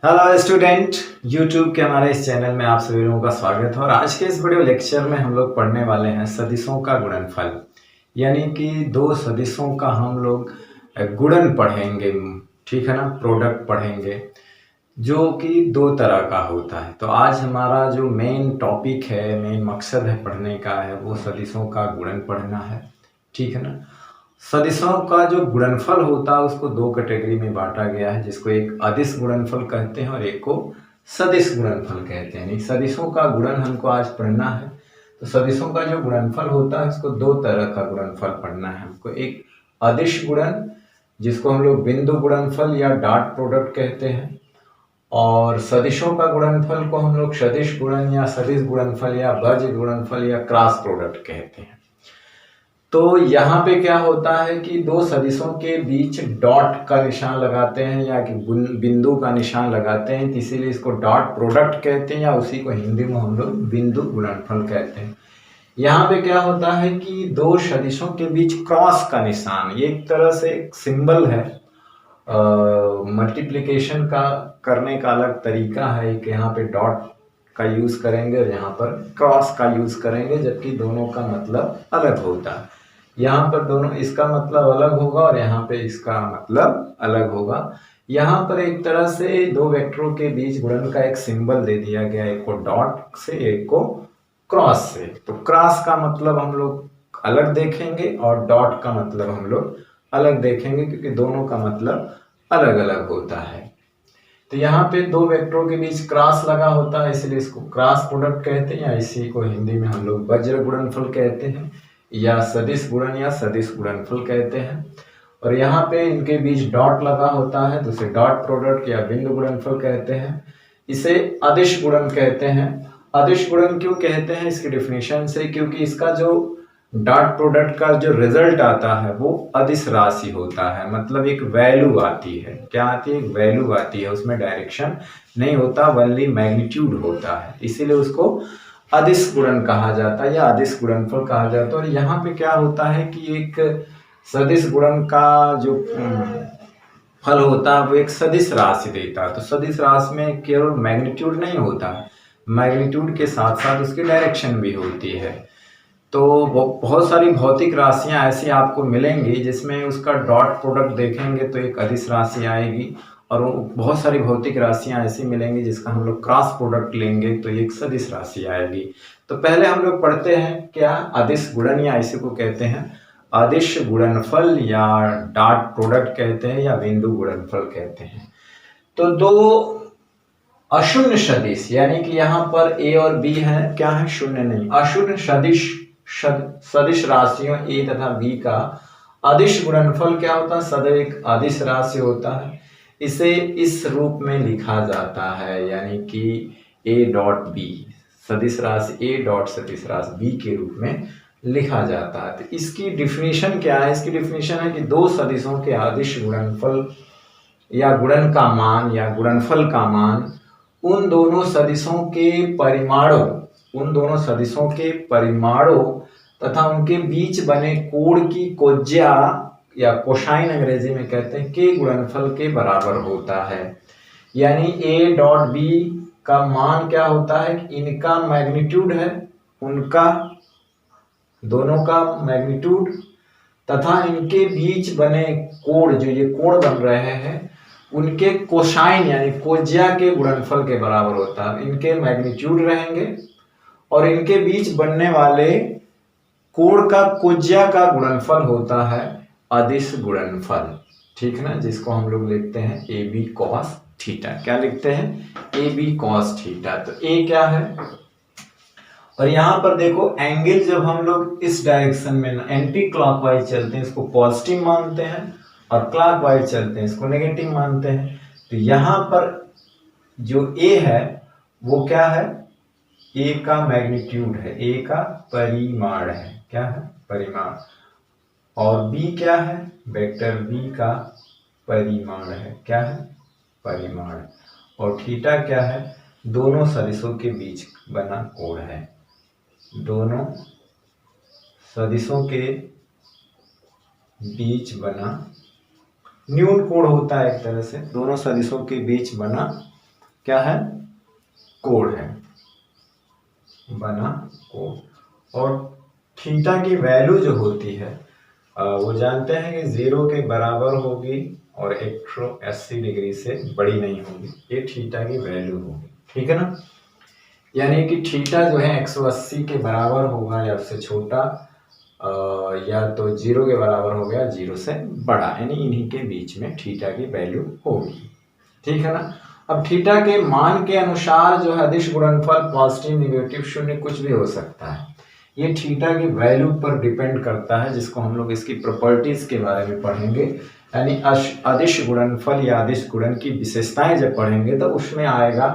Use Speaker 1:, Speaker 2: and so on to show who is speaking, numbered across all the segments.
Speaker 1: Hello student, YouTube के हमारे इस चैनल में आप सभी लोगों का स्वागत है। और आज के इस वीडियो लेक्चर में हम लोग पढ़ने वाले हैं सदिशों का गुणनफल। यानी कि दो सदिशों का हम लोग गुणन पढ़ेंगे। ठीक है ना, प्रोडक्ट पढ़ेंगे जो कि दो तरह का होता है। तो आज हमारा जो मेन टॉपिक है, मेन मकसद है पढ़ने का है, वो सदिशों का गुणन पढ़ना है। ठीक है ना। सदिशों का जो गुणनफल होता है उसको दो कैटेगरी में बांटा गया है, जिसको एक अदिश गुणनफल कहते हैं और एक को सदिश गुणनफल कहते हैं। सदिशों का गुणन हमको आज पढ़ना है। तो सदिशों का जो गुणनफल होता है उसको दो तरह का गुणनफल पढ़ना है हमको। एक अदिश गुणन, जिसको हम लोग बिंदु गुणनफल या डॉट प्रोडक्ट कहते हैं, और सदिशों का गुणनफल को हम लोग सदिश गुणन या सदिश गुणनफल या बज गुणनफल या क्रॉस प्रोडक्ट कहते हैं। तो यहाँ पे क्या होता है कि दो सदिशों के बीच डॉट का निशान लगाते हैं या कि बिंदु का निशान लगाते हैं, तो इसीलिए इसको डॉट प्रोडक्ट कहते हैं, या उसी को हिंदी में हम लोग बिंदु गुणनफल कहते हैं। यहाँ पे क्या होता है कि दो सदिशों के बीच क्रॉस का निशान, ये एक तरह से एक सिंबल है। मल्टीप्लिकेशन का करने का अलग तरीका है कि यहाँ पे डॉट का यूज करेंगे और यहाँ पर क्रॉस का यूज करेंगे, जबकि दोनों का मतलब अलग होता है। यहाँ पर दोनों, इसका मतलब अलग होगा और यहाँ पे इसका मतलब अलग होगा। यहाँ पर एक तरह से दो वेक्टरों के बीच गुणन का एक सिंबल दे दिया गया, एक को डॉट से एक को क्रॉस से। तो क्रॉस का मतलब हम लोग अलग देखेंगे और डॉट का मतलब हम लोग अलग देखेंगे, क्योंकि दोनों का मतलब अलग अलग होता है। तो यहाँ पे दो वेक्टरों के बीच क्रॉस लगा होता है, इसलिए इसको क्रॉस प्रोडक्ट कहते हैं, या इसी को हिंदी में हम लोग वज्र गुणनफल कहते हैं, या सदिश गुणन या सदिश गुणनफल कहते हैं। और यहाँ पे इनके बीच डॉट लगा होता है, तो इसे डॉट प्रोडक्ट या बिंदु गुणनफल कहते हैं। इसे अदिश गुणन कहते हैं। अदिश गुणन क्यों कहते हैं, इसकी डिफिनेशन से, क्योंकि इसका जो डॉट प्रोडक्ट का जो रिजल्ट आता है वो अदिश राशि होता है। मतलब एक वैल्यू आती है। क्या आती है? एक वैल्यू आती है, उसमें डायरेक्शन नहीं होता, ओनली मैग्नीट्यूड होता है, इसीलिए उसको अदिश गुणन कहा जाता है या अदिश गुणनफल कहा जाता है। और यहाँ पे क्या होता है कि एक सदिश गुणन का जो फल होता है वो एक सदिश राशि देता है। तो सदिश राशि में केवल मैग्नीट्यूड नहीं होता, मैग्नीट्यूड के साथ साथ उसकी डायरेक्शन भी होती है। तो बहुत सारी भौतिक राशियां ऐसी आपको मिलेंगी जिसमें उसका डॉट प्रोडक्ट देखेंगे तो एक अदिश राशि आएगी, और बहुत सारी भौतिक राशियां ऐसी मिलेंगी जिसका हम लोग क्रॉस प्रोडक्ट लेंगे तो एक सदिश राशि आएगी। तो पहले हम लोग पढ़ते हैं क्या अदिश गुणन, या इसी को कहते हैं अदिश गुणनफल, या डॉट प्रोडक्ट कहते हैं, या बिंदु गुणनफल कहते हैं। तो दो अशून्य सदिश, यानी कि यहाँ पर ए और बी है, क्या है? शून्य नहीं, अशून्य सदिश सदिश राशियों ए तथा बी का अदिश गुणनफल क्या होता है? सदैव एक अदिश राशि होता है। इसे इस रूप में लिखा जाता है, यानी कि ए डॉट बी, सदिश राशि ए डॉट सदिश राशि बी के रूप में लिखा जाता है। तो इसकी डिफिनेशन क्या है? इसकी डिफिनेशन है कि दो सदिशों के अदिश गुणनफल या गुणन का मान या गुणनफल का मान उन दोनों सदिशों के परिमाणों, उन दोनों सदिशों के परिमाणों तथा उनके बीच बने कोण की कोज्या या कोसाइन अंग्रेजी में कहते हैं, के गुणनफल के बराबर होता है। यानी ए डॉट बी का मान क्या होता है? इनका मैग्नीट्यूड है, उनका दोनों का मैग्नीट्यूड तथा इनके बीच बने कोण, जो ये कोण बन रहे हैं, उनके कोसाइन यानी कोज्या के गुणनफल के बराबर होता है। इनके मैग्नीट्यूड रहेंगे और इनके बीच बनने वाले कोण का कोज्या का गुणनफल होता है अदिश गुणनफल। ठीक है ना, जिसको हम लोग लिखते हैं ए बी कॉस थीटा। क्या लिखते हैं? A B cos theta. तो ए क्या है? और यहाँ पर देखो एंगल, जब हम लोग इस डायरेक्शन में एंटी क्लॉकवाइज चलते हैं इसको पॉजिटिव मानते हैं, और क्लॉकवाइज चलते हैं इसको नेगेटिव मानते हैं। तो यहाँ पर जो ए है वो क्या है? ए का मैग्नीट्यूड है, ए का परिमाण है। क्या है? परिमाण। और बी क्या है? वेक्टर बी का परिमाण है। क्या है? परिमाण। और थीटा क्या है? दोनों सदिशों के बीच बना कोण है। दोनों सदिशों के बीच बना न्यून कोण होता है, एक तरह से दोनों सदिशों के बीच बना क्या है, कोड है, बना कोड। और थीटा की वैल्यू जो होती है वो जानते हैं कि 0 के बराबर होगी और 180 डिग्री से बड़ी नहीं होगी, ये थीटा की वैल्यू होगी, ठीक है ना। यानी कि थीटा जो है 180 के बराबर होगा या उससे छोटा, या तो 0 के बराबर हो गया, 0 से बड़ा, यानी इन्हीं के बीच में थीटा की वैल्यू होगी, ठीक है ना। अब थीटा के मान के अनुसार जो है अदिश गुणनफल पॉजिटिव, निगेटिव, शून्य कुछ भी हो सकता है। ये थीटा की वैल्यू पर डिपेंड करता है, जिसको हम लोग इसकी प्रॉपर्टीज के बारे में पढ़ेंगे, यानी अदिश गुणनफल या अदिश गुणन की विशेषताएं जब पढ़ेंगे तो उसमें आएगा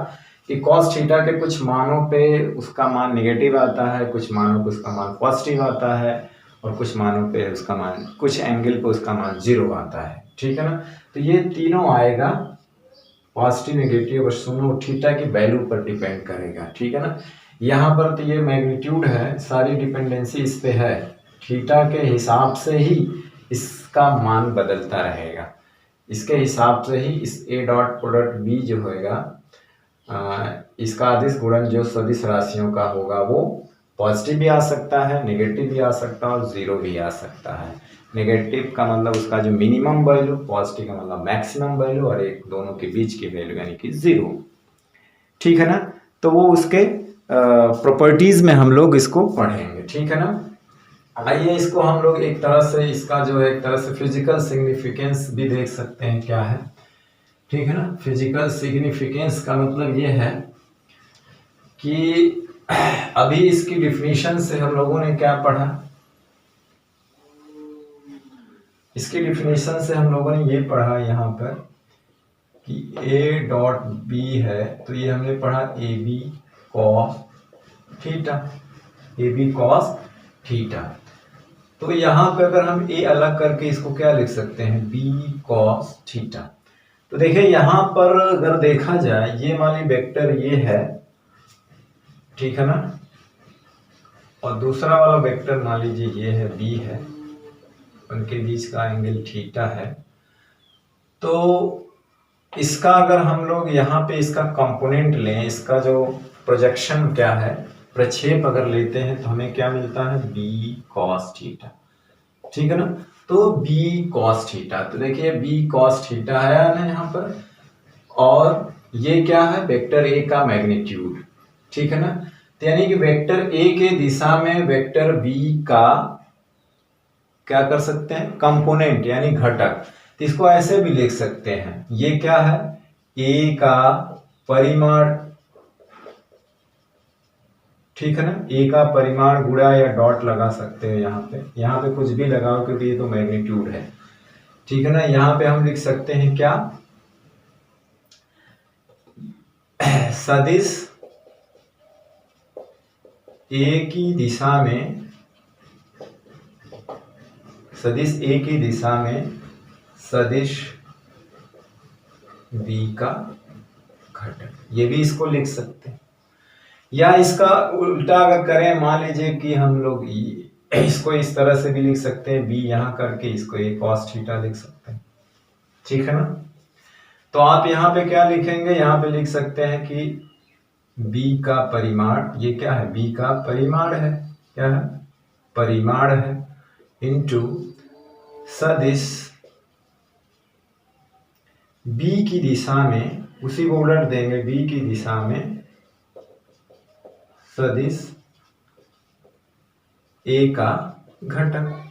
Speaker 1: कि कॉस थीटा के कुछ मानों पे उसका मान नेगेटिव आता है, कुछ मानों पे उसका मान पॉजिटिव आता है, और कुछ मानों पे उसका मान, कुछ एंगल पे उसका मान 0 आता है, ठीक है ना। तो ये तीनों आएगा, पॉजिटिव, नेगेटिव और शून्य, थीटा की वैल्यू पर डिपेंड करेगा, ठीक है ना। यहाँ पर तो ये मैग्नीट्यूड है, सारी डिपेंडेंसी इस पे है, थीटा के हिसाब से ही इसका मान बदलता रहेगा, इसके हिसाब से ही इस ए डॉट प्रोडक्ट बी जो होएगा, इसका अदिश गुणन जो सदिश राशियों का होगा वो पॉजिटिव भी आ सकता है, नेगेटिव भी आ सकता है और 0 भी आ सकता है। नेगेटिव का मतलब उसका जो मिनिमम वैल्यू, पॉजिटिव का मतलब मैक्सिमम वैल्यू, और एक दोनों के बीच की वैल्यू यानी कि 0, ठीक है ना। तो वो उसके प्रॉपर्टीज में हम लोग इसको पढ़ेंगे, ठीक है ना। आइए इसको हम लोग एक तरह से, इसका जो है एक तरह से फिजिकल सिग्निफिकेंस भी देख सकते हैं क्या है, ठीक है ना। फिजिकल सिग्निफिकेंस का मतलब ये है कि अभी इसकी डिफिनीशन से हम लोगों ने क्या पढ़ा, इसकी डिफिनीशन से हम लोगों ने ये पढ़ा यहाँ पर कि ए डॉट बी है, तो ये हमने पढ़ा A B cos theta, A B cos theta. तो यहाँ पे अगर हम ए अलग करके इसको क्या लिख सकते हैं, बी कॉस थीटा। तो देखिए यहाँ पर अगर देखा जाए, ये मान ली वेक्टर ये है, ठीक है ना, और दूसरा वाला वेक्टर मान लीजिए ये है बी है, उनके बीच का एंगल थीटा है। तो इसका अगर हम लोग यहाँ पे इसका कंपोनेंट लें, इसका जो प्रोजेक्शन क्या है, प्रक्षेप अगर लेते हैं तो हमें क्या मिलता है, बी कॉस थीटा, ठीक है ना। तो बी कॉस थीटा, तो देखिए बी कॉस थीटा है ना यहाँ पर, और ये क्या है, वेक्टर ए का मैग्नीट्यूड, ठीक है ना। तो यानी कि वेक्टर ए के दिशा में वेक्टर बी का क्या कर सकते हैं, कंपोनेंट यानी घटक। तो इसको ऐसे भी लिख सकते हैं, ये क्या है, ए का परिमाण, ठीक है ना, ए का परिमाण गुणा, या डॉट लगा सकते हैं यहाँ पे कुछ भी लगाओ क्योंकि ये तो मैग्नीट्यूड है, ठीक है ना। यहाँ पे हम लिख सकते हैं क्या, सदिश ए की दिशा में, सदिश ए की दिशा में सदिश बी का घटक, ये भी इसको लिख सकते हैं। या इसका उल्टा अगर करें, मान लीजिए कि हम लोग इसको इस तरह से भी लिख सकते हैं, बी यहाँ करके इसको ए कॉस थीटा लिख सकते हैं, ठीक है ना। तो आप यहाँ पे क्या लिखेंगे, यहाँ पे लिख सकते हैं कि बी का परिमाण, ये क्या है, बी का परिमाण है, क्या है, परिमाण है, इनटू सदिश बी की दिशा में, उसी को उलट देंगे, बी की दिशा में सदिश ए का घटक,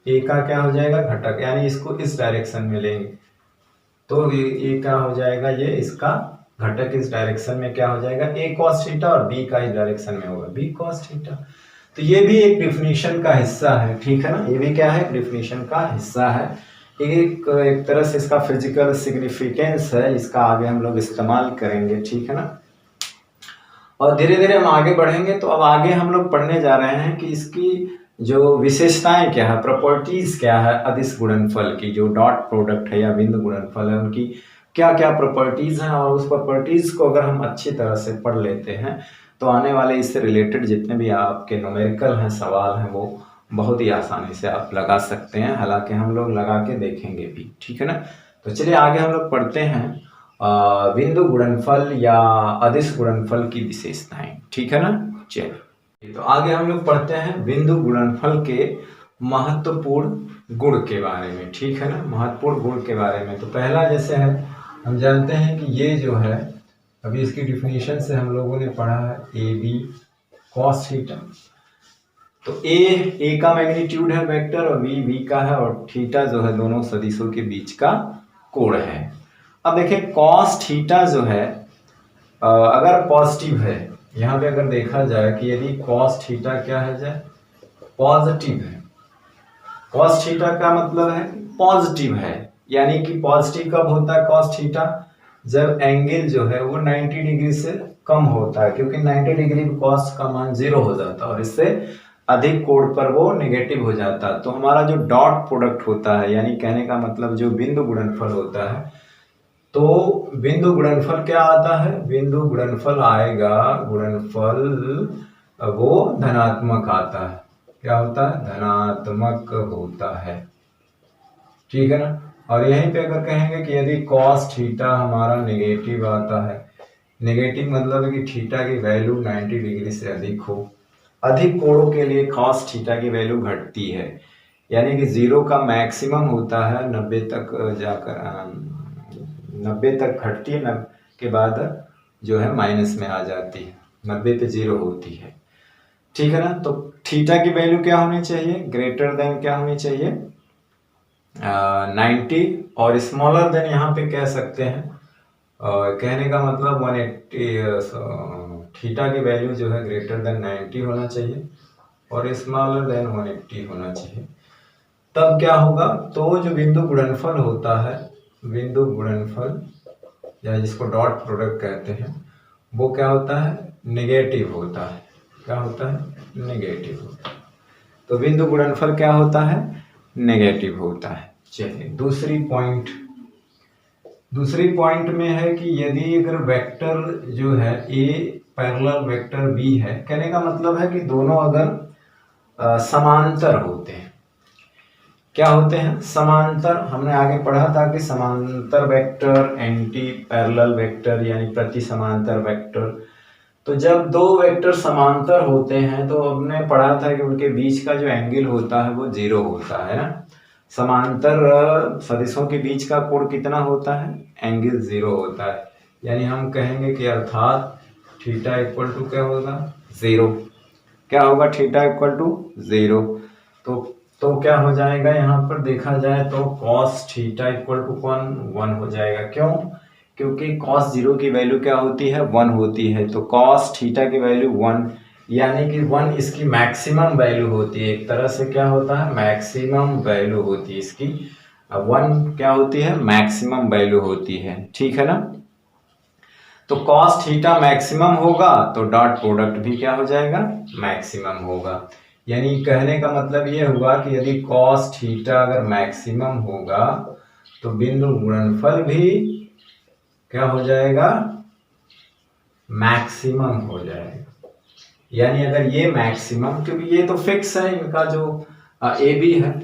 Speaker 1: ए का क्या हो जाएगा, घटक, यानी इसको इस डायरेक्शन में लेंगे तो ए क्या हो जाएगा, ये इसका घटक इस डायरेक्शन में क्या हो जाएगा, ए कॉस थीटा, और बी का इस डायरेक्शन में होगा बी कॉस थीटा। तो ये भी एक डिफिनीशन का हिस्सा है, ठीक है ना, ये भी क्या है, डिफिनीशन का हिस्सा है, एक तरह से इसका फिजिकल सिग्निफिकेंस है, इसका आगे हम लोग इस्तेमाल करेंगे, ठीक है ना। और धीरे धीरे हम आगे बढ़ेंगे, तो अब आगे हम लोग पढ़ने जा रहे हैं कि इसकी जो विशेषताएं क्या है, प्रॉपर्टीज क्या है, अदिश गुणनफल की, जो डॉट प्रोडक्ट है या बिंदु गुणनफल है, उनकी क्या क्या प्रॉपर्टीज हैं, और उस प्रॉपर्टीज को अगर हम अच्छी तरह से पढ़ लेते हैं तो आने वाले इससे रिलेटेड जितने भी आपके न्यूमेरिकल हैं, सवाल हैं, वो बहुत ही आसानी से आप लगा सकते हैं, हालांकि हम लोग लगा के देखेंगे भी, ठीक है ना। तो चलिए आगे हम लोग पढ़ते हैं, बिंदु गुणनफल या अदिश गुणनफल की विशेषताएं। ठीक है ना। चलिए तो आगे हम लोग पढ़ते हैं बिंदु गुणनफल के महत्वपूर्ण गुण के बारे में। ठीक है ना, महत्वपूर्ण गुण के बारे में। तो पहला जैसे है, हम जानते हैं कि ये जो है, अभी इसकी डिफिनीशन से हम लोगों ने पढ़ा है ए बी कॉस थीटा। तो ए का मैग्नीट्यूड है वेक्टर और बी का है, और थीटा जो है दोनों सदिशों के बीच का कोण है। अब देखिए कॉस थीटा जो है अगर पॉजिटिव है, यहाँ पे अगर देखा जाए कि यदि कॉस थीटा क्या है जाए, पॉजिटिव है। कॉस थीटा का मतलब है पॉजिटिव है, यानी कि पॉजिटिव कब होता है कॉस थीटा, जब एंगल जो है वो 90 डिग्री से कम होता है, क्योंकि 90 डिग्री कॉस का मान 0 हो जाता है और इससे अधिक कोण पर वो नेगेटिव हो जाता है। तो हमारा जो डॉट प्रोडक्ट होता है, यानी कहने का मतलब जो बिंदु गुणनफल होता है, तो बिंदु गुणनफल क्या आता है, बिंदु गुणनफल आएगा, गुणनफल वो धनात्मक आता है। क्या होता है, धनात्मक होता है। ठीक है ना। और यहीं पे अगर कहेंगे कि यदि cos थीटा हमारा नेगेटिव आता है, नेगेटिव मतलब है कि थीटा की वैल्यू 90 डिग्री से अधिक हो, अधिक कोणों के लिए cos थीटा की वैल्यू घटती है, यानी कि 0 का मैक्सिमम होता है 90 तक जाकर 90 तक घटती है, 90 के बाद जो है माइनस में आ जाती है, 90 पे 0 होती है। ठीक है ना। तो थीटा की वैल्यू क्या होनी चाहिए, ग्रेटर देन क्या होनी चाहिए 90, और स्मॉलर देन यहाँ पे कह सकते हैं, कहने का मतलब 180, थीटा की वैल्यू जो है ग्रेटर देन 90 होना चाहिए और स्मॉलर देन 180 होना चाहिए। तब क्या होगा, तो जो बिंदु गुणनफल होता है, बिंदु गुणनफल या जिसको डॉट प्रोडक्ट कहते हैं, वो क्या होता है, नेगेटिव होता है। क्या होता है, नेगेटिव होता है। तो बिंदु गुणनफल क्या होता है, नेगेटिव होता है। चलिए दूसरी पॉइंट में है कि यदि अगर वेक्टर जो है ए पैरेलल वेक्टर बी है, कहने का मतलब है कि दोनों अगर समांतर होते हैं, क्या होते हैं, समांतर। हमने आगे पढ़ा था कि समांतर वेक्टर, एंटी पैरेलल वेक्टर यानी प्रति समांतर वेक्टर। तो जब दो वेक्टर समांतर होते हैं तो हमने पढ़ा था कि उनके बीच का जो एंगल होता है वो 0 होता है ना। समांतर सदिशों के बीच का कोण कितना होता है, एंगल 0 होता है, यानी हम कहेंगे कि अर्थात थीटा इक्वल टू क्या होगा, 0। क्या होगा, थीटा इक्वल टू 0। तो क्या हो जाएगा, यहाँ पर देखा जाए तो cos थीटा इक्वल टू 1 हो जाएगा। क्यों, क्योंकि cos 0 की वैल्यू क्या होती है, 1 होती है। तो cos थीटा की वैल्यू 1, यानी कि 1 इसकी मैक्सिमम वैल्यू होती है। एक तरह से क्या होता है, मैक्सिमम वैल्यू होती है इसकी। 1 क्या होती है, मैक्सिमम वैल्यू होती है। ठीक है ना। तो cos थीटा मैक्सिमम होगा तो डॉट प्रोडक्ट भी क्या हो जाएगा, मैक्सिमम होगा। यानी कहने का मतलब ये हुआ कि यदि cos थीटा अगर मैक्सिमम होगा तो बिंदु गुणनफल भी क्या हो जाएगा, मैक्सिमम हो जाएगा। यानी अगर ये मैक्सिमम, क्योंकि ये तो फिक्स है, इनका जो ए बी है,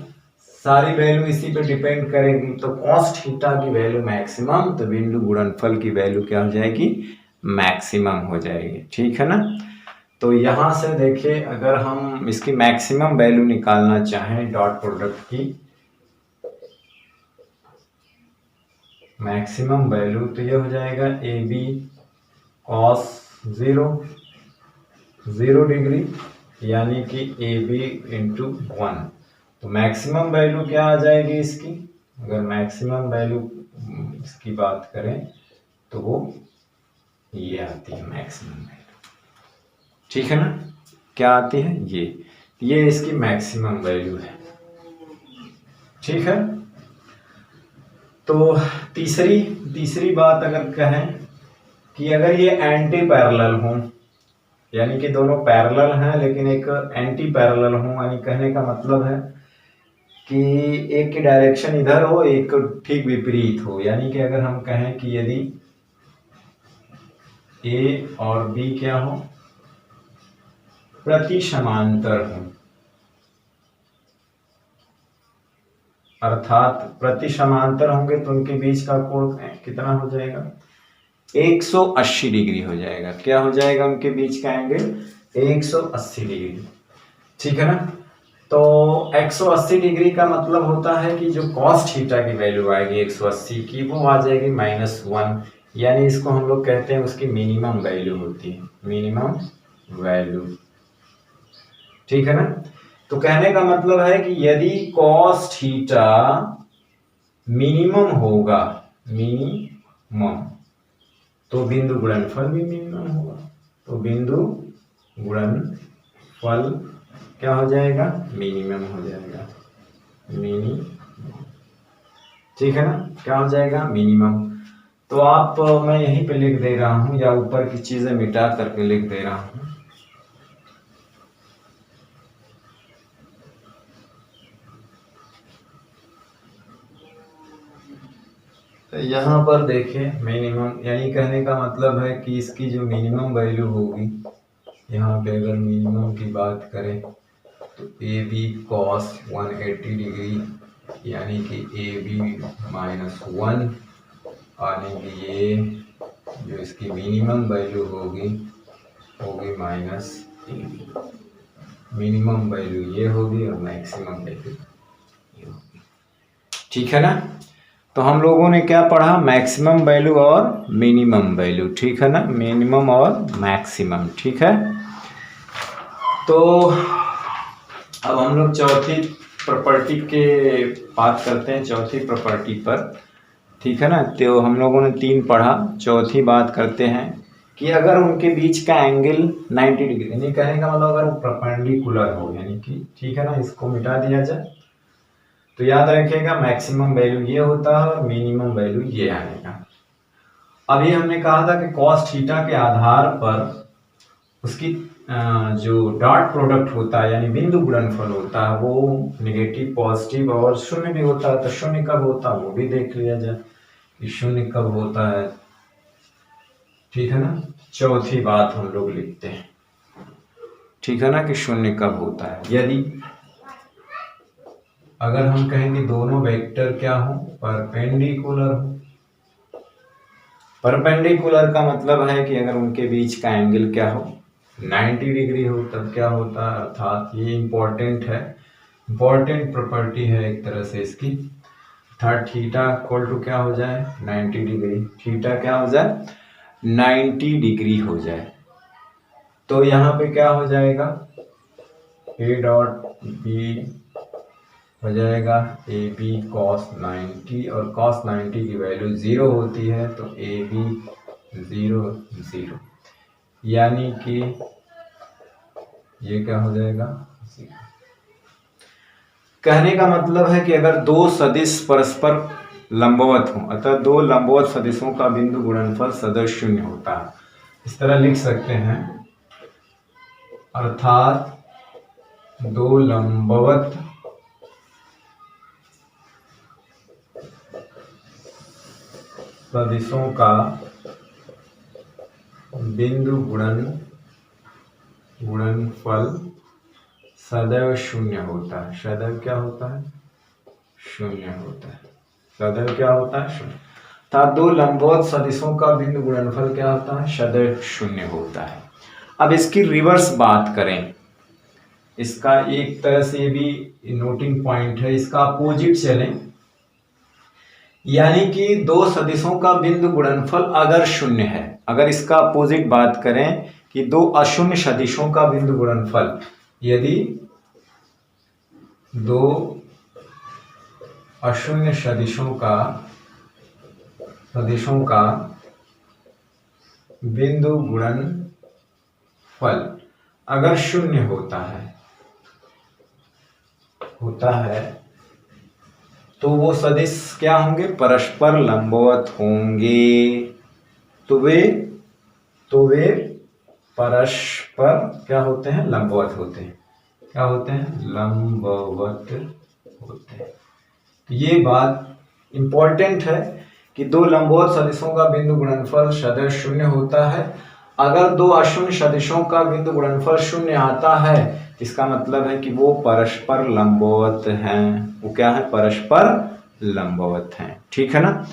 Speaker 1: सारी वैल्यू इसी पे डिपेंड करेगी। तो cos थीटा की वैल्यू मैक्सिमम, तो बिंदु गुणनफल की वैल्यू क्या हो जाएगी, मैक्सिमम हो जाएगी। ठीक है ना। तो यहां से देखिए, अगर हम इसकी मैक्सिमम वैल्यू निकालना चाहें डॉट प्रोडक्ट की मैक्सिमम वैल्यू, तो ये हो जाएगा ए बी कॉस 0 डिग्री, यानी कि ए बी इंटू 1। तो मैक्सिमम वैल्यू क्या आ जाएगी इसकी, अगर मैक्सिमम वैल्यू इसकी बात करें तो वो ये आती है मैक्सिमम वैल्यू। ठीक है ना। क्या आती है, ये इसकी मैक्सिमम वैल्यू है। ठीक है। तो तीसरी बात अगर कहें कि अगर ये एंटी पैरेलल हों, यानी कि दोनों पैरेलल हैं लेकिन एक एंटी पैरेलल हों, यानी कहने का मतलब है कि एक की डायरेक्शन इधर हो, एक ठीक विपरीत हो। यानी कि अगर हम कहें कि यदि ए और बी क्या हो, प्रति समांतर हो, अर्थात प्रति समांतर होंगे तो उनके बीच का कोण कितना हो जाएगा, 180 डिग्री हो जाएगा। क्या हो जाएगा उनके बीच का एंगल? 180 डिग्री। ठीक है ना। तो 180 डिग्री का मतलब होता है कि जो कॉस थीटा की वैल्यू आएगी 180 की, वो आ जाएगी -1, यानी इसको हम लोग कहते हैं उसकी मिनिमम वैल्यू होती है, मिनिमम वैल्यू। ठीक है ना। तो कहने का मतलब है कि यदि कॉस थीटा मिनिमम होगा, मिनिमम, तो बिंदु गुणनफल भी मिनिमम होगा। तो बिंदु गुणनफल क्या हो जाएगा? मिनिमम हो जाएगा, मिनिमम। ठीक है ना। क्या हो जाएगा? मिनिमम। तो आप मैं यहीं पे लिख दे रहा हूं, या ऊपर की चीजें मिटा करके लिख दे रहा हूं। तो यहाँ पर देखिए मिनिमम, यानी कहने का मतलब है कि इसकी जो मिनिमम वैल्यू होगी, यहाँ पे अगर मिनिमम की बात करें तो ए बी कॉस 180 डिग्री, यानी कि ए बी -1, यानी कि ये जो इसकी मिनिमम वैल्यू होगी -AB। मिनिमम वैल्यू ये होगी और मैक्सिमम वैल्यू ये होगी। ठीक है ना। तो हम लोगों ने क्या पढ़ा? मैक्सिमम वैल्यू और मिनिमम वैल्यू। ठीक है ना, मिनिमम और मैक्सिमम। ठीक है। तो अब हम लोग चौथी प्रॉपर्टी के बात करते हैं, चौथी प्रॉपर्टी पर। ठीक है ना। तो हम लोगों ने 3 पढ़ा, चौथी बात करते हैं कि अगर उनके बीच का एंगल 90 डिग्री, यानी कहने का मतलब अगर वो परपेंडिकुलर हो, यानी कि ठीक है ना, इसको मिटा दिया जाए तो याद रखिएगा मैक्सिमम वैल्यू ये होता है और मिनिमम वैल्यू ये आएगा। अभी हमने कहा था कि कॉस थीटा के आधार पर उसकी जो डॉट प्रोडक्ट होता है, यानी बिंदु गुणनफल होता है, वो नेगेटिव, पॉजिटिव और शून्य भी होता है। तो शून्य कब होता है वो भी देख लिया जाए कि शून्य कब होता है। ठीक है ना। चौथी बात हम लोग लिखते हैं, ठीक है ना, कि शून्य कब होता है। यदि अगर हम कहेंगे दोनों वेक्टर क्या हो? परपेंडिकुलर हो। परपेंडिकुलर का मतलब है कि अगर उनके बीच का एंगल क्या हो? 90 डिग्री हो, तब क्या होता है? अर्थात ये इंपॉर्टेंट है, इंपॉर्टेंट प्रॉपर्टी है एक तरह से इसकी। अर्थात थीटा इक्वल टू क्या हो जाए? 90 डिग्री। थीटा क्या हो जाए? 90 डिग्री हो जाए। तो यहाँ पे क्या हो जाएगा? ए डॉट बी हो जाएगा ए बी कॉस 90, और कॉस 90 की वैल्यू 0 होती है, तो ए बी 0 0, यानी कि ये क्या हो जाएगा? 0। कहने का मतलब है कि अगर दो सदिश परस्पर लंबवत हों, अतः दो लंबवत सदिशों का बिंदु गुणनफल सदैव शून्य होता है। इस तरह लिख सकते हैं, अर्थात दो लंबवत सदिशों का बिंदु गुणनफल सदैव शून्य होता है। सदैव क्या होता है? शून्य होता है। सदैव क्या होता है? शून्य। अर्थात दो लंबवत सदिशों का बिंदु गुणनफल क्या होता है? सदैव शून्य होता है। अब इसकी रिवर्स बात करें, इसका एक तरह से भी नोटिंग पॉइंट है, इसका अपोजिट चलें, यानी कि दो सदिशों का बिंदु गुणनफल अगर शून्य है, अगर इसका अपोजिट बात करें कि दो अशून्य सदिशों का बिंदु गुणनफल, यदि दो अशून्य सदिशों का बिंदु गुणनफल अगर शून्य होता है तो वो सदिश क्या होंगे? परस्पर लंबवत होंगे। तो वे परस्पर क्या होते हैं? लंबवत होते हैं। क्या होते हैं? लंबवत होते हैं। तो ये बात इंपॉर्टेंट है कि दो लंबवत सदिशों का बिंदु गुणनफल सदैव शून्य होता है। अगर दो अशून्य सदिशों का बिंदु गुणनफल शून्य आता है, इसका मतलब है कि वो परस्पर लंबवत हैं। वो क्या है? परस्पर लंबवत हैं। ठीक है ना।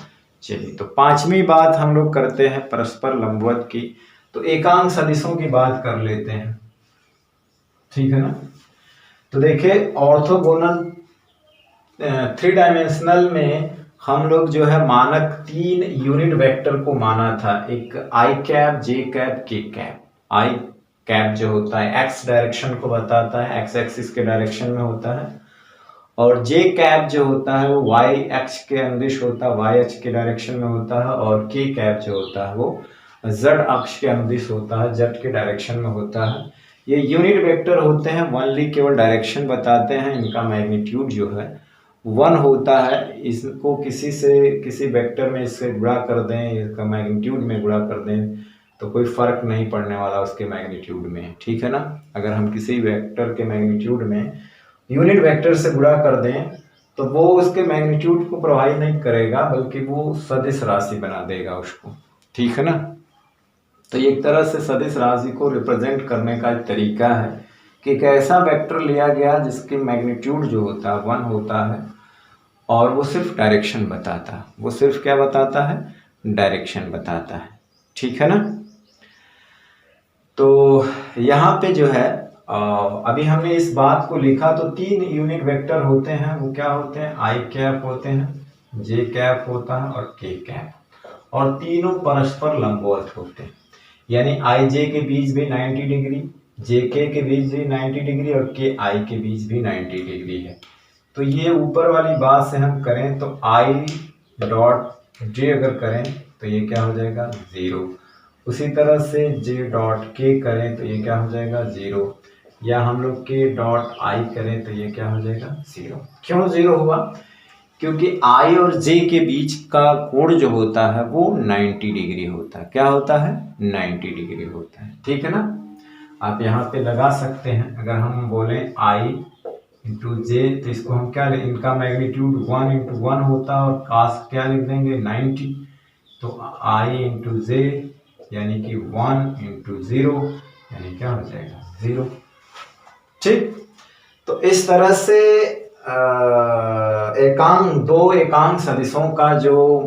Speaker 1: चलिए, तो पांचवी बात हम लोग करते हैं परस्पर लंबवत की। तो एकांक सदिशों की बात कर लेते हैं, ठीक है ना। तो देखिए, ऑर्थोगोनल 3 डायमेंशनल में हम लोग जो है मानक 3 यूनिट वेक्टर को माना था। एक आई कैप, जे कैप, के कैप। आई कैप जो होता है एक्स डायरेक्शन को बताता है, एक्स एक्सिस के डायरेक्शन में होता है, और जे कैप जो होता है वो वाई एक्स के अनुदिश होता है, वाई अक्ष के डायरेक्शन में होता है, और के कैप जो होता है वो जेड अक्ष के अनुदिश होता है, जेड के डायरेक्शन में होता है। ये यूनिट वेक्टर होते हैं, वनली केवल डायरेक्शन बताते हैं। इनका मैग्नीट्यूड जो है 1 होता है। इसको किसी से किसी वेक्टर में इससे गुणा कर दें, इसका मैग्नीट्यूड में गुणा कर दें तो कोई फर्क नहीं पड़ने वाला उसके मैग्नीट्यूड में, ठीक है ना। अगर हम किसी वेक्टर के मैग्नीट्यूड में यूनिट वेक्टर से गुणा कर दें तो वो उसके मैग्नीट्यूड को प्रभावित नहीं करेगा, बल्कि वो सदिश राशि बना देगा उसको, ठीक है ना। तो एक तरह से सदिश राशि को रिप्रेजेंट करने का एक तरीका है कि एक ऐसा वेक्टर लिया गया जिसकी मैग्नीट्यूड जो होता है 1 होता है, और वो सिर्फ डायरेक्शन बताता है। वो सिर्फ क्या बताता है? डायरेक्शन बताता है, ठीक है ना। तो यहाँ पे जो है अभी हमने इस बात को लिखा, तो 3 यूनिट वेक्टर होते हैं। वो क्या होते हैं? आई कैप होते हैं, जे कैप होता है, और के कैप, और तीनों परस्पर लंबवत होते हैं। यानी आई जे के बीच भी 90 डिग्री, जे के बीच भी 90 डिग्री, और के आई के बीच भी 90 डिग्री है। तो ये ऊपर वाली बात से हम करें तो आई डॉट जे अगर करें तो ये क्या हो जाएगा? 0। उसी तरह से जे डॉट के करें तो ये क्या हो जाएगा? 0। या हम लोग के डॉट आई करें तो ये क्या हो जाएगा? 0। क्यों 0 हुआ? क्योंकि आई और जे के बीच का कोण जो होता है वो 90 डिग्री होता है। क्या होता है? 90 डिग्री होता है, ठीक है ना। आप यहाँ पे लगा सकते हैं। अगर हम बोले आई इंटू जे, तो इसको हम क्या लें? इनका मैग्नीट्यूड 1 इंटू 1 होता है, और कास क्या लिख देंगे? 90। तो आई इंटू जे यानी कि 1 इंटू 0 यानी क्या हो जाएगा? 0, ठीक। तो इस तरह से दो एकांक सदिशों का जो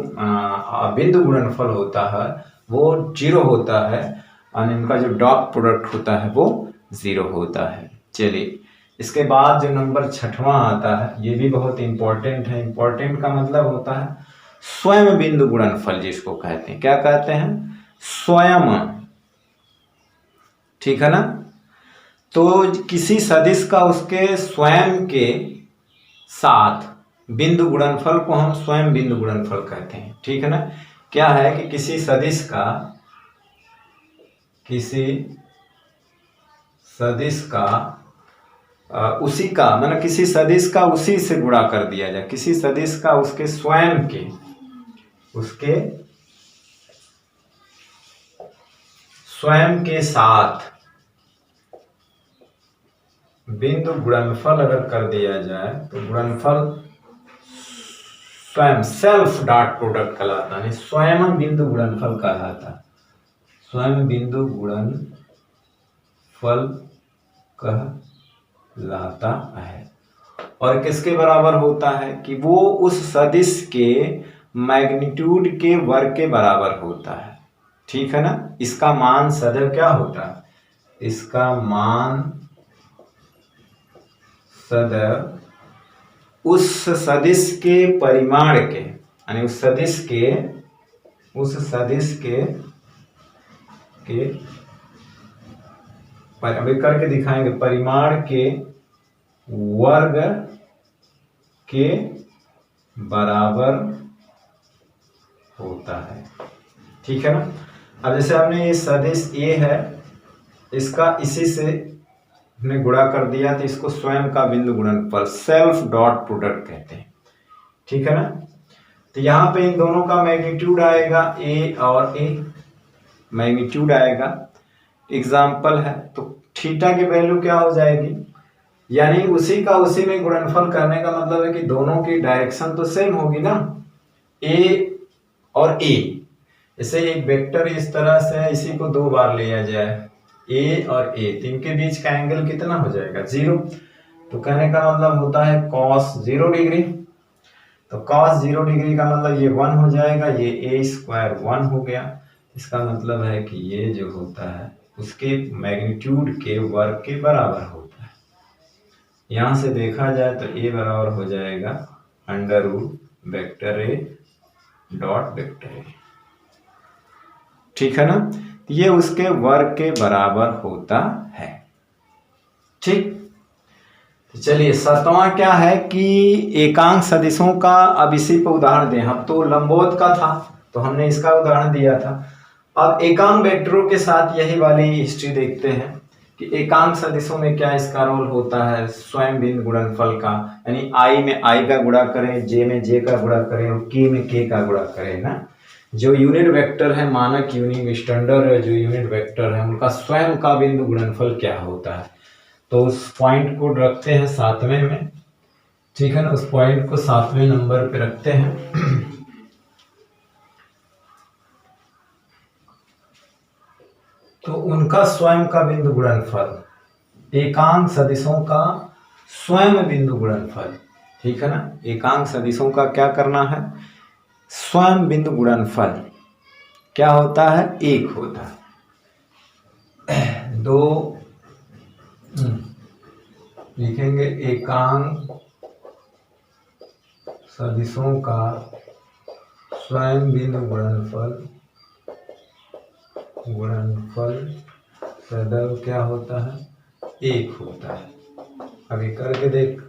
Speaker 1: बिंदु गुणनफल होता है वो 0 होता है, और इनका जो डॉट प्रोडक्ट होता है वो 0 होता है। चलिए, इसके बाद जो नंबर 6वां आता है, ये भी बहुत इंपॉर्टेंट है। इंपॉर्टेंट का मतलब होता है स्वयं बिंदु गुणनफल, जिसको कहते हैं। क्या कहते हैं? स्वयं, ठीक है ना। तो किसी सदिश का उसके स्वयं के साथ बिंदु गुणनफल को हम स्वयं बिंदु गुणनफल कहते हैं, ठीक है ना। क्या है कि किसी सदिश का उसी का मतलब किसी सदिश का उसी से गुणा कर दिया जाए। किसी सदिश का उसके स्वयं के साथ बिंदु गुणनफल अगर कर दिया जाए तो गुणनफल स्वयं, सेल्फ डॉट प्रोडक्ट कहलाता है, स्वयं बिंदु गुणनफल कहलाता है। स्वयं बिंदु गुणनफल कहलाता है। और किसके बराबर होता है? कि वो उस सदिश के मैग्नीट्यूड के वर्ग के बराबर होता है, ठीक है ना। इसका मान सदैव क्या होता है? इसका मान सदैव उस सदिश के परिमाण के, यानी उस सदिश के अभी करके दिखाएंगे, परिमाण के वर्ग के बराबर होता है, ठीक है ना। अब जैसे हमने ये सदिश ए है, इसका इसी से हमने गुणा कर दिया, तो इसको स्वयं का बिंदु गुणनफल, सेल्फ डॉट प्रोडक्ट कहते हैं, ठीक है ना। तो यहाँ पे इन दोनों का मैग्नीट्यूड आएगा ए और ए, मैग्नीट्यूड आएगा। एग्जाम्पल है तो थीटा की वैल्यू क्या हो जाएगी? यानी उसी का उसी में गुणनफल करने का मतलब है कि दोनों की डायरेक्शन तो सेम होगी ना, ए और ए। जैसे एक वेक्टर इस तरह से, इसी को 2 बार लिया जाए, ए और ए, तो इनके बीच का एंगल कितना हो जाएगा? 0। तो कहने का मतलब होता है cos 0 डिग्री। तो cos 0 डिग्री का मतलब ये 1 हो जाएगा, ये a स्क्वायर 1 हो गया। इसका मतलब है कि ये जो होता है उसके मैग्नीट्यूड के वर्ग के बराबर होता है। यहाँ से देखा जाए तो a बराबर हो जाएगा under root vector a dot vector a, ठीक है ना। ये उसके वर्ग के बराबर होता है, ठीक। तो चलिए 7वां क्या है कि एकांक सदिशों का, अब इसी पर उदाहरण दें। अब तो लंबवत का था तो हमने इसका उदाहरण दिया था। अब एकांक वेक्टरों के साथ यही वाली हिस्ट्री देखते हैं कि एकांक सदिशों में क्या इसका रोल होता है स्वयं बिंदु गुणनफल का, यानी आई में आई का गुणा करें, जे में जे का गुणा करें और के में के का गुणा करें ना। जो यूनिट वेक्टर है, मानक यूनिट स्टैंडर्ड जो यूनिट वेक्टर है, उनका स्वयं का बिंदु गुणनफल क्या होता है। तो उस पॉइंट को रखते हैं 7वें में, ठीक है ना। उस पॉइंट को 7वें नंबर पे रखते हैं। तो उनका स्वयं का बिंदु गुणनफल, एकांक सदिशों का स्वयं बिंदु गुणनफल, ठीक है ना। एकांक सदिशों का क्या करना है, स्वयं बिंदु गुणनफल क्या होता है, 1 होता है। 2 लिखेंगे एकांक सदिशों का स्वयं बिंदु गुणनफल सदैव क्या होता है, 1 होता है। अभी करके देख।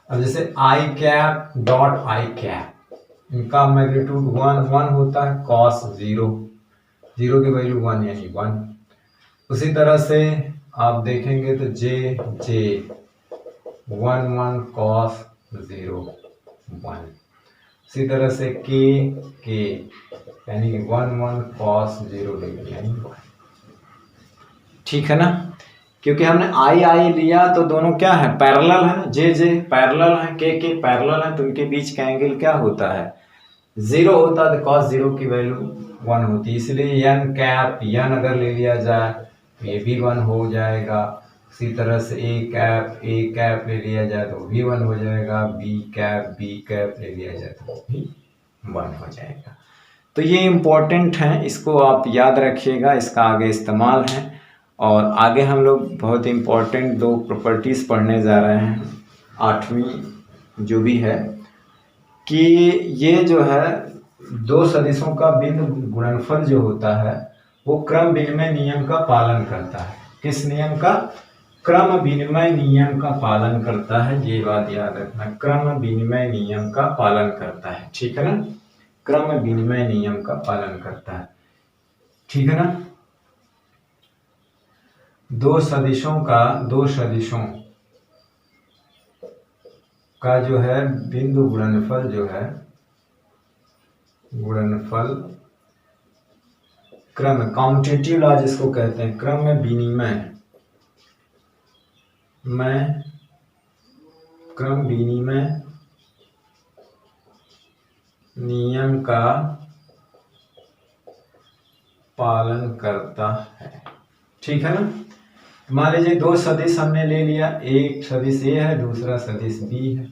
Speaker 1: अब जैसे आई कैप डॉट आई कैप, इनका मैग्नीट्यूड 1 होता है, कॉस 0 की वैल्यू 1 यानी 1। उसी तरह से आप देखेंगे तो जे 1 कॉस 0 1। इसी तरह से के यानी 1 कॉस 0 डिग्री यानी 1, ठीक है ना। क्योंकि हमने आई लिया तो दोनों क्या है, पैरेलल है ना। जे पैरेलल है, के पैरेलल है, तो उनके बीच का एंगल क्या होता है, 0 होता है। तो कॉस 0 की वैल्यू 1 होती है, इसलिए एन कैप एन अगर ले लिया जाए तो ये भी 1 हो जाएगा। इसी तरह से ए कैप ले लिया जाए तो भी 1 हो जाएगा, बी कैप ले लिया जाए तो भी 1 हो जाएगा। तो ये इम्पोर्टेंट है, इसको आप याद रखिएगा, इसका आगे इस्तेमाल है। और आगे हम लोग बहुत इम्पोर्टेंट 2 प्रॉपर्टीज़ पढ़ने जा रहे हैं, 8वीं जो भी है, कि ये जो है 2 सदिशों का बिंदु गुणनफल जो होता है वो क्रम विनिमय नियम का पालन करता है। किस नियम का, क्रम विनिमय नियम का पालन करता है। ये बात याद रखना, क्रम विनिमय नियम का पालन करता है, ठीक है ना। क्रम विनिमय नियम का पालन करता है, ठीक है ना। 2 सदिशों का जो है बिंदु गुणनफल जो है, गुणनफल क्रम कॉम्यूटेटिव लॉ जिसको कहते हैं, क्रम विनिमय नियम का पालन करता है, ठीक है ना। मान लीजिए 2 सदिश हमने ले लिया, एक सदिश ए है, दूसरा सदिश बी है।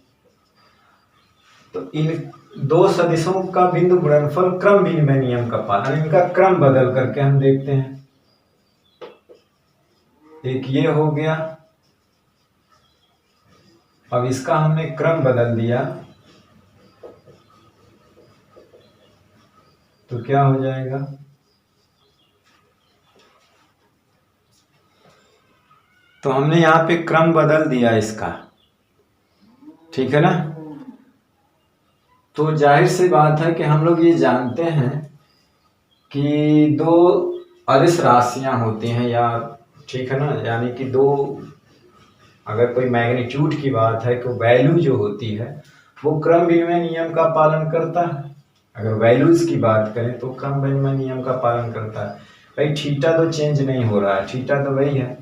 Speaker 1: तो इन 2 सदिशों का बिंदु गुणनफल क्रम विनिमय नियम का पालन, इनका क्रम बदल करके हम देखते हैं। एक ये हो गया, अब इसका हमने क्रम बदल दिया तो क्या हो जाएगा, तो हमने यहाँ पे क्रम बदल दिया इसका, ठीक है ना। तो जाहिर सी बात है कि हम लोग ये जानते हैं कि 2 अदिश राशियां होती हैं, या ठीक है ना, यानी कि 2, अगर कोई मैग्नीट्यूड की बात है तो वैल्यू जो होती है वो क्रम विनिमय नियम का पालन करता है। अगर वैल्यूज की बात करें तो क्रम विनिमय नियम का पालन करता है। भाई थीटा तो चेंज नहीं हो रहा है, थीटा तो वही है।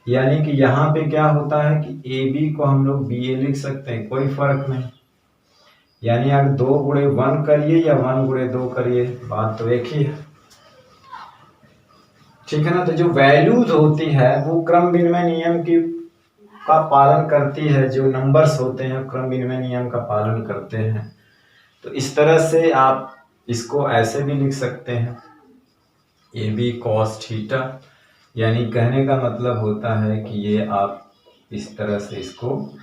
Speaker 1: यानी कि यहाँ पे क्या होता है कि ए बी को हम लोग बी ए लिख सकते हैं, कोई फर्क नहीं। यानी अगर 2 गुणे 1 करिए या 1 गुणे 2 करिए, बात तो एक ही है, ठीक है ना। तो जो वैल्यूज होती है वो क्रम विनिमय नियम की का पालन करती है। जो नंबर्स होते हैं क्रम विनिमय नियम का पालन करते हैं। तो इस तरह से आप इसको ऐसे भी लिख सकते हैं, ए बी कॉस थीटा, यानी कहने का मतलब होता है कि ये आप इस तरह से इसको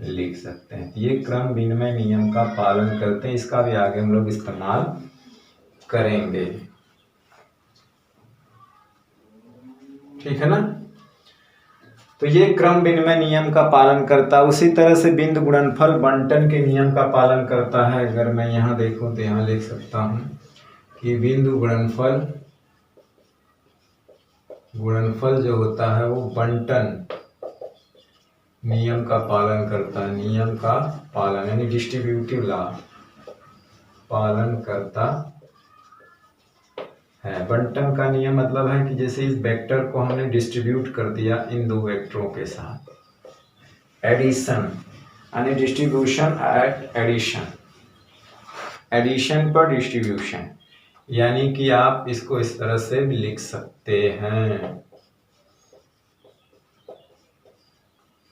Speaker 1: लिख सकते हैं। ये क्रम विनिमय नियम का पालन करते हैं, इसका भी आगे हम लोग इस्तेमाल करेंगे, ठीक है ना। तो ये क्रम विनिमय नियम का पालन करता है। उसी तरह से बिंदु गुणनफल बंटन के नियम का पालन करता है। अगर मैं यहाँ देखूं तो यहाँ लिख सकता हूं कि बिंदु गुणनफल जो होता है वो बंटन नियम का पालन करता है, नियम का पालन यानी डिस्ट्रीब्यूटिव लॉ पालन करता है। बंटन का नियम मतलब है कि जैसे इस वेक्टर को हमने डिस्ट्रीब्यूट कर दिया इन दो वेक्टरों के साथ, एडिशन यानी डिस्ट्रीब्यूशन एट एडिशन, एडिशन पर डिस्ट्रीब्यूशन, यानी कि आप इसको इस तरह से भी लिख सकते हैं,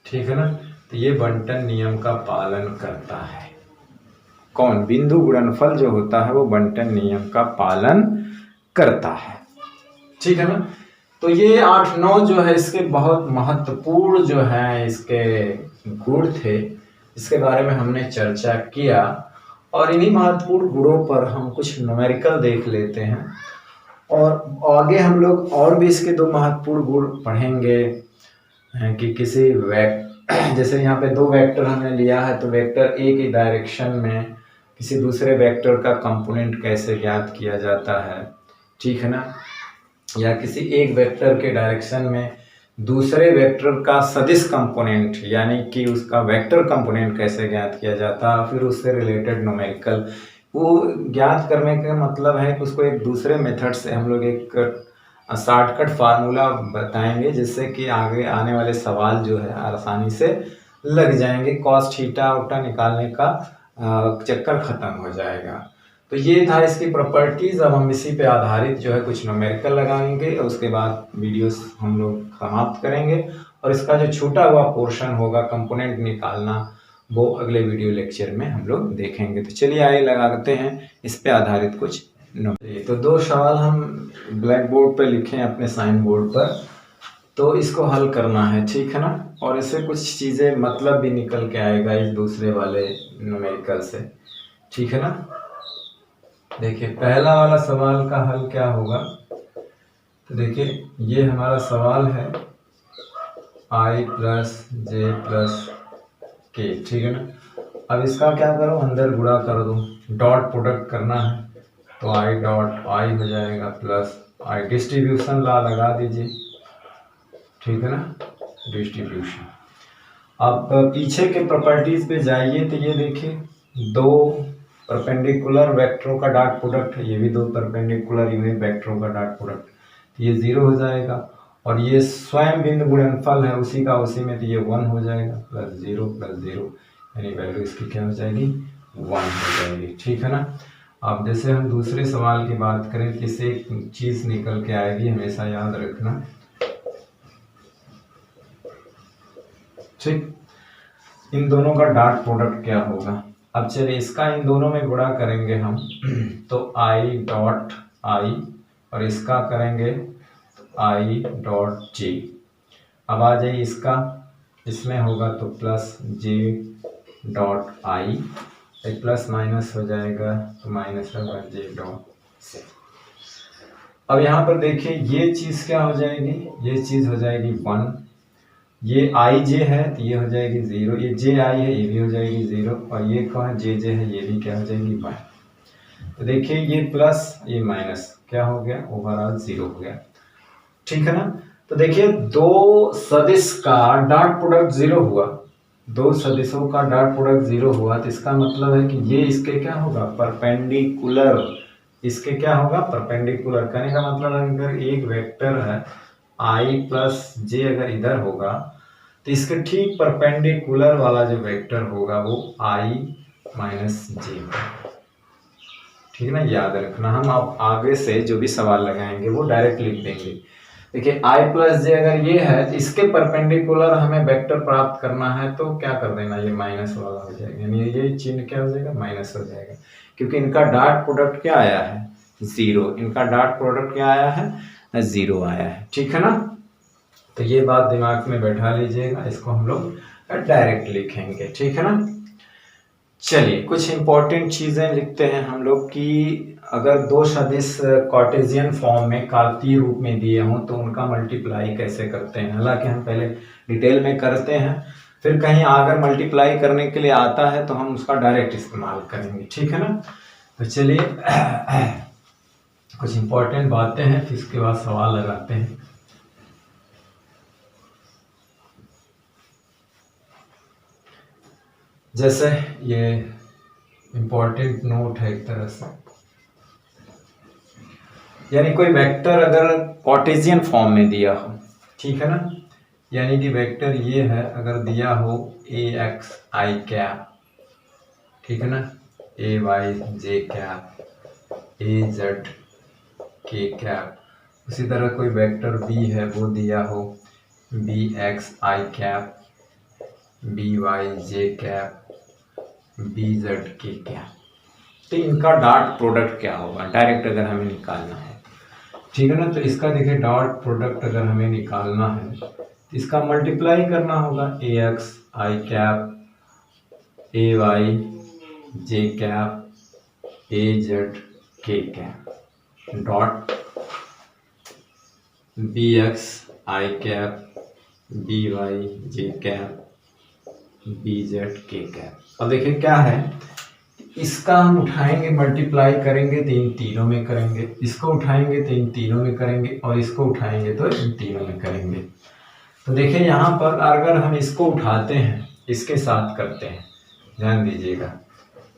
Speaker 1: ठीक है ना। तो ये बंटन नियम का पालन करता है। कौन? बिंदु गुणनफल जो होता है वो बंटन नियम का पालन करता है, ठीक है ना। तो ये 8-9 जो है इसके बहुत महत्वपूर्ण जो है इसके गुण थे, इसके बारे में हमने चर्चा किया। और इन्हीं महत्वपूर्ण गुणों पर हम कुछ न्यूमेरिकल देख लेते हैं, और आगे हम लोग और भी इसके 2 महत्वपूर्ण गुण पढ़ेंगे कि किसी जैसे यहाँ पे 2 वेक्टर हमने लिया है, तो वेक्टर ए की डायरेक्शन में किसी दूसरे वेक्टर का कंपोनेंट कैसे ज्ञात किया जाता है, ठीक है ना। या किसी एक वेक्टर के डायरेक्शन में दूसरे वेक्टर का सदिश कंपोनेंट यानी कि उसका वेक्टर कंपोनेंट कैसे ज्ञात किया जाता है, फिर उससे रिलेटेड न्यूमेरिकल वो ज्ञात करने का मतलब है कि उसको एक दूसरे मेथड से हम लोग एक शॉर्टकट फार्मूला बताएंगे, जिससे कि आगे आने वाले सवाल जो है आसानी से लग जाएंगे। कॉस थीटा उल्टा निकालने का चक्कर खत्म हो जाएगा। तो ये था इसकी प्रॉपर्टीज। अब हम इसी पे आधारित जो है कुछ न्यूमेरिकल लगाएंगे और उसके बाद वीडियोस हम लोग समाप्त करेंगे, और इसका जो छूटा हुआ पोर्शन होगा कंपोनेंट निकालना वो अगले वीडियो लेक्चर में हम लोग देखेंगे। तो चलिए आइए लगाते हैं इस पे आधारित कुछ न्यूमेरिकल। तो 2 सवाल हम ब्लैक बोर्ड पर लिखे हैं अपने साइन बोर्ड पर, तो इसको हल करना है, ठीक है ना। और इससे कुछ चीज़ें मतलब भी निकल के आएगा इस दूसरे वाले न्यूमेरिकल से, ठीक है ना। देखिए पहला वाला सवाल का हल क्या होगा, तो देखिए ये हमारा सवाल है i प्लस जे प्लस के, ठीक है ना। अब इसका क्या करो, अंदर गुणा कर दो, डॉट प्रोडक्ट करना है, तो i डॉट i हो जाएगा प्लस i, डिस्ट्रीब्यूशन लॉ लगा दीजिए, ठीक है ना, डिस्ट्रीब्यूशन। अब पीछे के प्रॉपर्टीज पे जाइए, तो ये देखिए 2 परपेंडिकुलर वेक्टरों का डॉट प्रोडक्ट है, ये भी 2 परपेंडिकुलर यूनिट वेक्टरों का डॉट प्रोडक्ट, तो ये 0 हो जाएगा। और ये स्वयं बिंदु गुणनफल है उसी का उसी में, तो ये 1 हो जाएगा, प्लस 0 यानी वैल्यू इसकी क्या हो जाएगी, 1 हो जाएगी, ठीक है ना। अब जैसे हम दूसरे सवाल की बात करें, किसी एक चीज़ निकल के आएगी, हमेशा याद रखना, ठीक। इन दोनों का डॉट प्रोडक्ट क्या होगा। अब चलिए इसका इन दोनों में गुणा करेंगे हम, तो i डॉट i, और इसका करेंगे i डॉट j। अब आ जाइए इसका, इसमें होगा तो plus j dot i, plus minus हो जाएगा तो माइनस होगा j डॉट c। अब यहाँ पर देखिए ये चीज़ क्या हो जाएगी, ये चीज़ हो जाएगी 1, ये i j है तो ये हो जाएगी 0, ये j i है ये भी हो जाएगी 0, और ये कौन j j है ये भी क्या हो जाएगी 1। तो देखिए ये प्लस ये माइनस क्या हो गया, ओवरऑल 0 हो गया, ठीक है ना। तो देखिए 2 सदिश का डॉट प्रोडक्ट 0 हुआ, 2 सदिशों का डॉट प्रोडक्ट 0 हुआ, तो इसका मतलब है कि ये इसके क्या होगा, परपेंडिकुलर, इसके क्या होगा, परपेंडिकुलर। कहने का मतलब है अगर एक वेक्टर है i प्लस जे अगर इधर होगा, तो इसके ठीक परपेंडिकुलर वाला जो वेक्टर होगा वो i माइनस जे, ठीक है ना, याद रखना। हम अब आगे से जो भी सवाल लगाएंगे वो डायरेक्ट लिख देंगे। देखिए आई प्लस जे अगर ये है तो इसके परपेंडिकुलर हमें वेक्टर प्राप्त करना है तो क्या कर देना, ये माइनस वाला हो जाएगा, यानी ये चिन्ह क्या हो जाएगा, माइनस हो जाएगा, क्योंकि इनका डॉट प्रोडक्ट क्या आया है, जीरो। इनका डॉट प्रोडक्ट क्या आया है, जीरो आया है। ठीक है ना, तो ये बात दिमाग में बैठा लीजिएगा, इसको हम लोग डायरेक्ट लिखेंगे। ठीक है ना, चलिए कुछ इंपॉर्टेंट चीजें लिखते हैं हम लोग कि अगर दो सदिश कार्टेशियन फॉर्म में कार्तीय रूप में दिए हों तो उनका मल्टीप्लाई कैसे करते हैं। हालांकि हम पहले डिटेल में करते हैं, फिर कहीं अगर मल्टीप्लाई करने के लिए आता है तो हम उसका डायरेक्ट इस्तेमाल करेंगे। ठीक है ना, तो चलिए कुछ इंपॉर्टेंट बातें हैं, फिर इसके बाद सवाल लगाते हैं। जैसे ये इंपॉर्टेंट नोट है एक तरह से, यानी कोई वेक्टर अगर कार्टेशियन फॉर्म में दिया हो, ठीक है ना, यानी कि वेक्टर ये है अगर दिया हो ए एक्स आई कैप, ठीक है ना, ए वाई जे कैप, ए जेड के कैप, उसी तरह कोई वेक्टर बी है वो दिया हो बी एक्स आई कैप, बी वाई जे कैप, बी जेड के कैप, तो इनका डॉट प्रोडक्ट क्या होगा डायरेक्ट अगर हमें निकालना है। ठीक है ना, तो इसका देखिए डॉट प्रोडक्ट अगर हमें निकालना है तो इसका मल्टीप्लाई करना होगा ए एक्स आई कैप, ए वाई जे कैप, ए जेड के कैप डॉट बी एक्स आई कैप, बी वाई जे कैप, बी जेड के कैप। अब देखिए क्या है, इसका हम उठाएंगे मल्टीप्लाई करेंगे तो इन तीनों में करेंगे, इसको उठाएंगे तो इन तीनों में करेंगे, और इसको उठाएंगे तो इन तीनों में करेंगे। तो देखिए यहाँ पर अगर हम इसको उठाते हैं इसके साथ करते हैं, ध्यान दीजिएगा,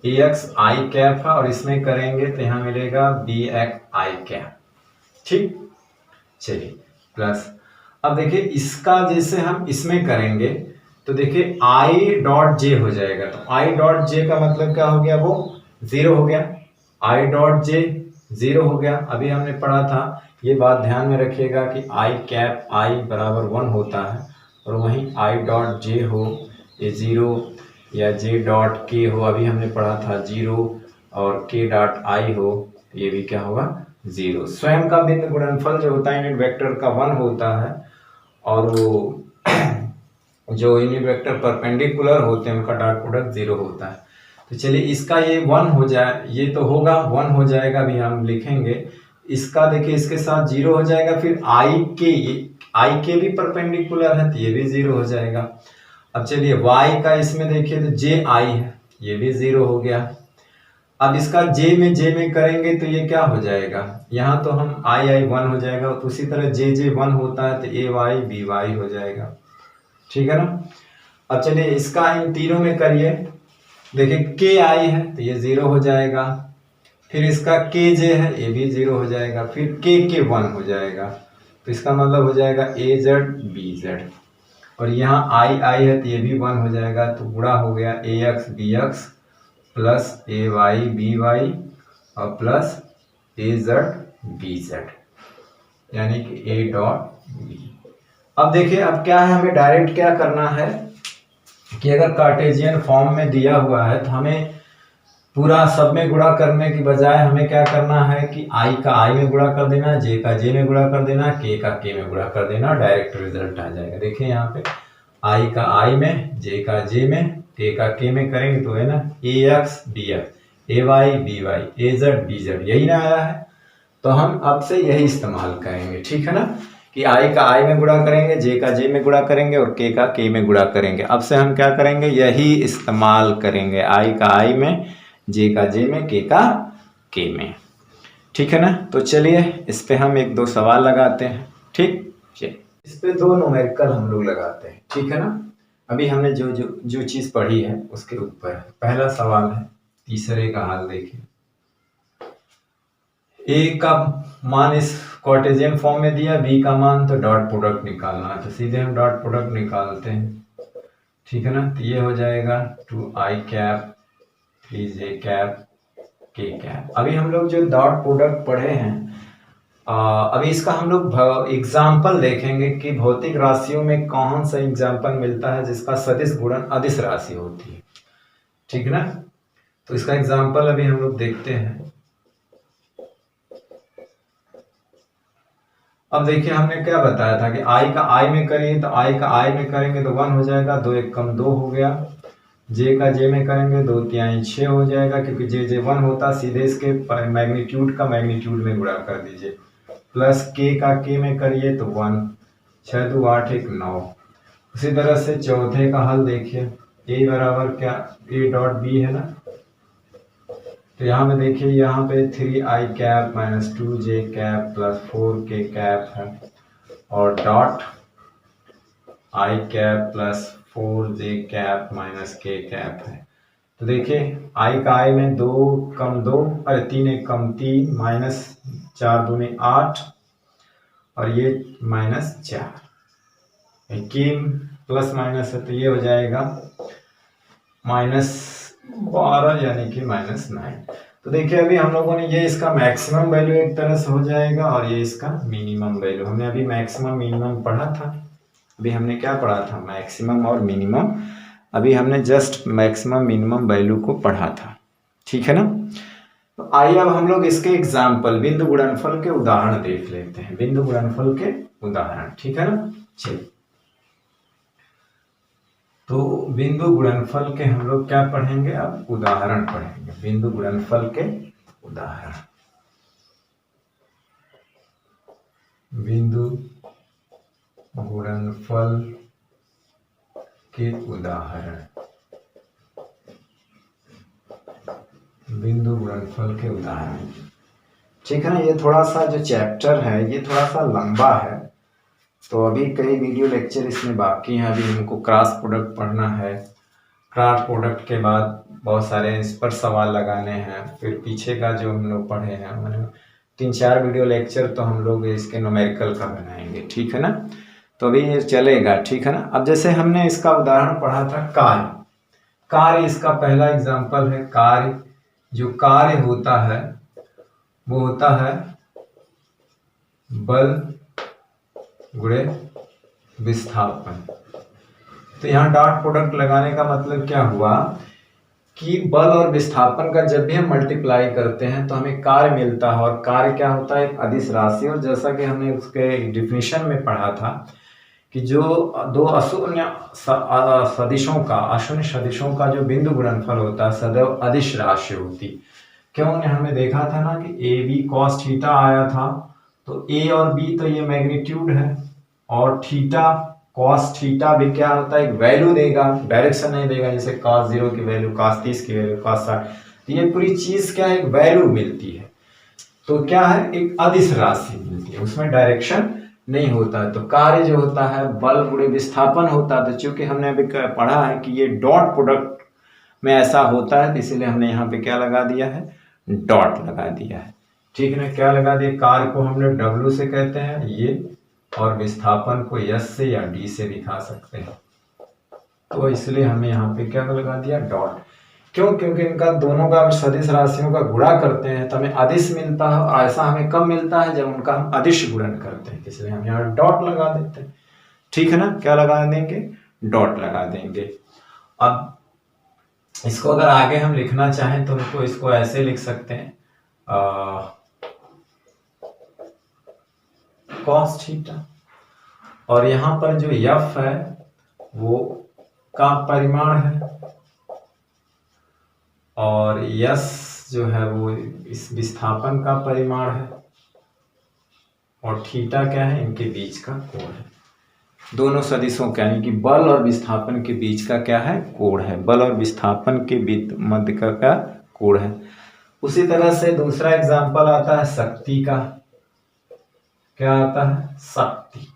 Speaker 1: ए एक्स आई कैप है और इसमें करेंगे तो यहाँ मिलेगा बी एक्स आई कैप। ठीक, चलिए प्लस, अब देखिए इसका जैसे हम इसमें करेंगे तो देखिए आई डॉट जे हो जाएगा, तो आई डॉट जे का मतलब क्या हो गया, वो जीरो हो गया, आई डॉट जे जीरो हो गया। अभी हमने पढ़ा था, ये बात ध्यान में रखिएगा कि आई कैप आई बराबर 1 होता है, और वहीं आई डॉट जे हो ये जीरो, या जे डॉट के हो, अभी हमने पढ़ा था जीरो, और के डॉट आई हो ये भी क्या होगा, जीरो। स्वयं का बिंदु गुणनफल जो होता है यूनिट वेक्टर का 1 होता है, और वो जो यूनिट वेक्टर परपेंडिकुलर होते हैं उनका डॉट प्रोडक्ट जीरो होता है। तो चलिए इसका ये 1 हो जाए, ये तो होगा 1 हो जाएगा, अभी हम लिखेंगे इसका, देखिए इसके साथ जीरो हो जाएगा, फिर आई के भी परपेंडिकुलर है तो ये भी जीरो हो जाएगा। अब चलिए y का इसमें देखिए तो जे आई है, ये भी जीरो हो गया। अब इसका जे में करेंगे तो ये क्या हो जाएगा, यहाँ तो हम आई 1 हो जाएगा, तो उसी तरह जे 1 होता है तो ए वाई बी वाई हो जाएगा। ठीक है ना, अब चलिए इसका इन तीनों में करिए, देखिए के आई है तो ये जीरो हो जाएगा, फिर इसका के जे है ये भी जीरो हो जाएगा, फिर के 1 हो जाएगा, तो इसका मतलब हो जाएगा ए जेड बी जेड, और यहाँ आई है तो ये भी 1 हो जाएगा, तो गुणा हो गया ए एक्स बी एक्स प्लस ए वाई बी वाई और प्लस ए जेड बी जेड, यानी कि ए डॉट बी। अब देखिए अब क्या है, हमें डायरेक्ट क्या करना है कि अगर कार्टेशियन फॉर्म में दिया हुआ है तो हमें पूरा सब में गुणा करने की बजाय हमें क्या करना है कि आई का आई में गुणा कर देना, जे का जे में गुणा कर देना, के का के में गुणा कर देना, डायरेक्ट रिजल्ट आ जाएगा। देखिए यहाँ पे आई का आई में, जे का जे में, के का के में करेंगे तो है ना ए एक्स बी एक्स, ए वाई बी वाई, ए जेड बी जेड, यही ना आया है, तो हम अब से यही इस्तेमाल करेंगे। ठीक है ना, कि आई का आई में गुणा करेंगे, जे का जे में गुणा करेंगे और के का के में गुणा करेंगे। अब से हम क्या करेंगे, यही इस्तेमाल करेंगे, आई का आई में, जे का जे में, के का के में। ठीक है ना, तो चलिए इस पे हम एक दो सवाल लगाते हैं। ठीक, चलिए इस पे दो न्यूमेरिकल हम लोग लगाते हैं। ठीक है ना, अभी हमने जो चीज पढ़ी है उसके ऊपर पहला सवाल है, तीसरे का हाल देखिए। ए का मान इस कार्टेशियन फॉर्म में दिया, बी का मान, तो डॉट प्रोडक्ट निकालना है, तो सीधे हम डॉट प्रोडक्ट निकालते हैं। ठीक है ना, तो ये हो जाएगा 2i कैप 3j कैप के कैप। अभी हम लोग जो डॉट प्रोडक्ट पढ़े हैं अभी इसका हम लोग एग्जाम्पल देखेंगे कि भौतिक राशियों में कौन सा एग्जाम्पल मिलता है जिसका सदिश गुणन अदिश राशि होती है, ठीक है ना। तो इसका एग्जाम्पल अभी हम लोग देखते हैं। अब देखिए हमने क्या बताया था कि आई का आई में करिए तो आई का आई में करेंगे तो 1 हो जाएगा, 2 एक कम 2 हो गया। जे का जे में करेंगे 2 तिहाई 6 हो जाएगा, क्योंकि जे जे 1 होता है, सीधे इसके मैग्नीट्यूड का मैग्नीट्यूड में गुणा कर दीजिए। प्लस के का के में करिए तो 1, 6 2 8 1 9। उसी तरह से चौथे का हल देखिए, ए बराबर क्या ए डॉट बी है ना, तो यहाँ पे देखिए यहाँ पे 3i cap minus 2j cap plus 4k cap है और dot i cap plus 4j cap minus k cap है। तो देखिए i का i में 2 कम 2 अरे 3 एक कम 3 माइनस 4 दूनी 8 और ये माइनस 4 k प्लस माइनस है तो ये हो जाएगा -12 यानी कि -9। तो देखिए अभी हम लोगों ने ये इसका मैक्सिमम वैल्यू एक तरह से हो जाएगा और ये इसका मिनिमम वैल्यू। हमने अभी मैक्सिमम मिनिमम पढ़ा था, अभी हमने क्या पढ़ा था, मैक्सिमम और मिनिमम। अभी हमने जस्ट मैक्सिमम मिनिमम वैल्यू को पढ़ा था, ठीक है ना। तो आइए अब हम लोग इसके एग्जाम्पल बिंदु गुणनफल के उदाहरण देख लेते हैं, बिंदु गुणनफल के उदाहरण, ठीक है ना। चलिए तो बिंदु गुणनफल के हम लोग क्या पढ़ेंगे, अब उदाहरण पढ़ेंगे, बिंदु गुणनफल के उदाहरण। बिंदु गुणनफल के उदाहरण, बिंदु गुणनफल के उदाहरण, ठीक है ना। ये थोड़ा सा जो चैप्टर है ये थोड़ा सा लंबा है, तो अभी कई वीडियो लेक्चर इसमें बाकी हैं। अभी हमको क्रॉस प्रोडक्ट पढ़ना है, क्रॉस प्रोडक्ट के बाद बहुत सारे इस पर सवाल लगाने हैं, फिर पीछे का जो हम लोग पढ़े हैं मैंने 3-4 वीडियो लेक्चर तो हम लोग इसके न्यूमेरिकल का बनाएंगे, ठीक है ना। तो अभी ये चलेगा, ठीक है ना। अब जैसे हमने इसका उदाहरण पढ़ा था कार्य, कार्य इसका पहला एग्जाम्पल है। कार्य, जो कार्य होता है वो होता है बल गुणे विस्थापन। तो यहाँ डॉट प्रोडक्ट लगाने का मतलब क्या हुआ कि बल और विस्थापन का जब भी हम मल्टीप्लाई करते हैं तो हमें कार्य मिलता है, और कार्य क्या होता है, एक अदिश राशि। और जैसा कि हमने उसके डिफिनीशन में पढ़ा था कि जो दो अशून्य सदिशों का, अशून्य सदिशों का जो बिंदु गुणनफल होता है सदैव अदिश राशि होती। क्यों, हमने देखा था ना कि ए बी कॉस थीटा आया था, तो ए और बी तो ये मैग्नीट्यूड है, और थीटा कॉस थीटा भी क्या होता है, एक वैल्यू देगा, डायरेक्शन नहीं देगा, जैसे कॉस 0 की वैल्यू, कॉस 30 की वैल्यू, कॉस 60। तो ये पूरी चीज क्या है, एक वैल्यू मिलती है। तो क्या है, एक अदिश राशि मिलती है, उसमें डायरेक्शन नहीं होता है। तो कार्य जो होता है बल गुणे विस्थापन होता है। तो चूंकि हमने अभी पढ़ा है कि ये डॉट प्रोडक्ट में ऐसा होता है, तो इसीलिए हमने यहाँ पे क्या लगा दिया है, डॉट लगा दिया है, ठीक है ना। क्या लगा दिया, कार्य को हमने डब्ल्यू से कहते हैं ये, और विस्थापन को यस से या डी से दिखा सकते हैं। तो इसलिए हमने यहाँ पे क्या लगा दिया, डॉट। क्यों, क्योंकि इनका दोनों का सदिश राशियों का गुणा करते हैं तो हमें अदिश मिलता है। ऐसा हमें कब मिलता है, जब उनका हम अदिश गुणन करते हैं, इसलिए हम यहाँ डॉट लगा देते हैं, ठीक है ना। क्या लगा देंगे, डॉट लगा देंगे। अब इसको अगर आगे हम लिखना चाहें तो हमको इसको ऐसे लिख सकते हैं, कॉस थीटा, और यहाँ पर जो एफ है वो का परिमाण है, और यस जो है वो इस विस्थापन का परिमाण है, और थीटा क्या है, इनके बीच का कोण है। दोनों सदिशों का यानी कि बल और विस्थापन के बीच का क्या है, कोण है। बल और विस्थापन के मध्य का कोण है। उसी तरह से दूसरा एग्जांपल आता है शक्ति का। क्या आता है, शक्ति।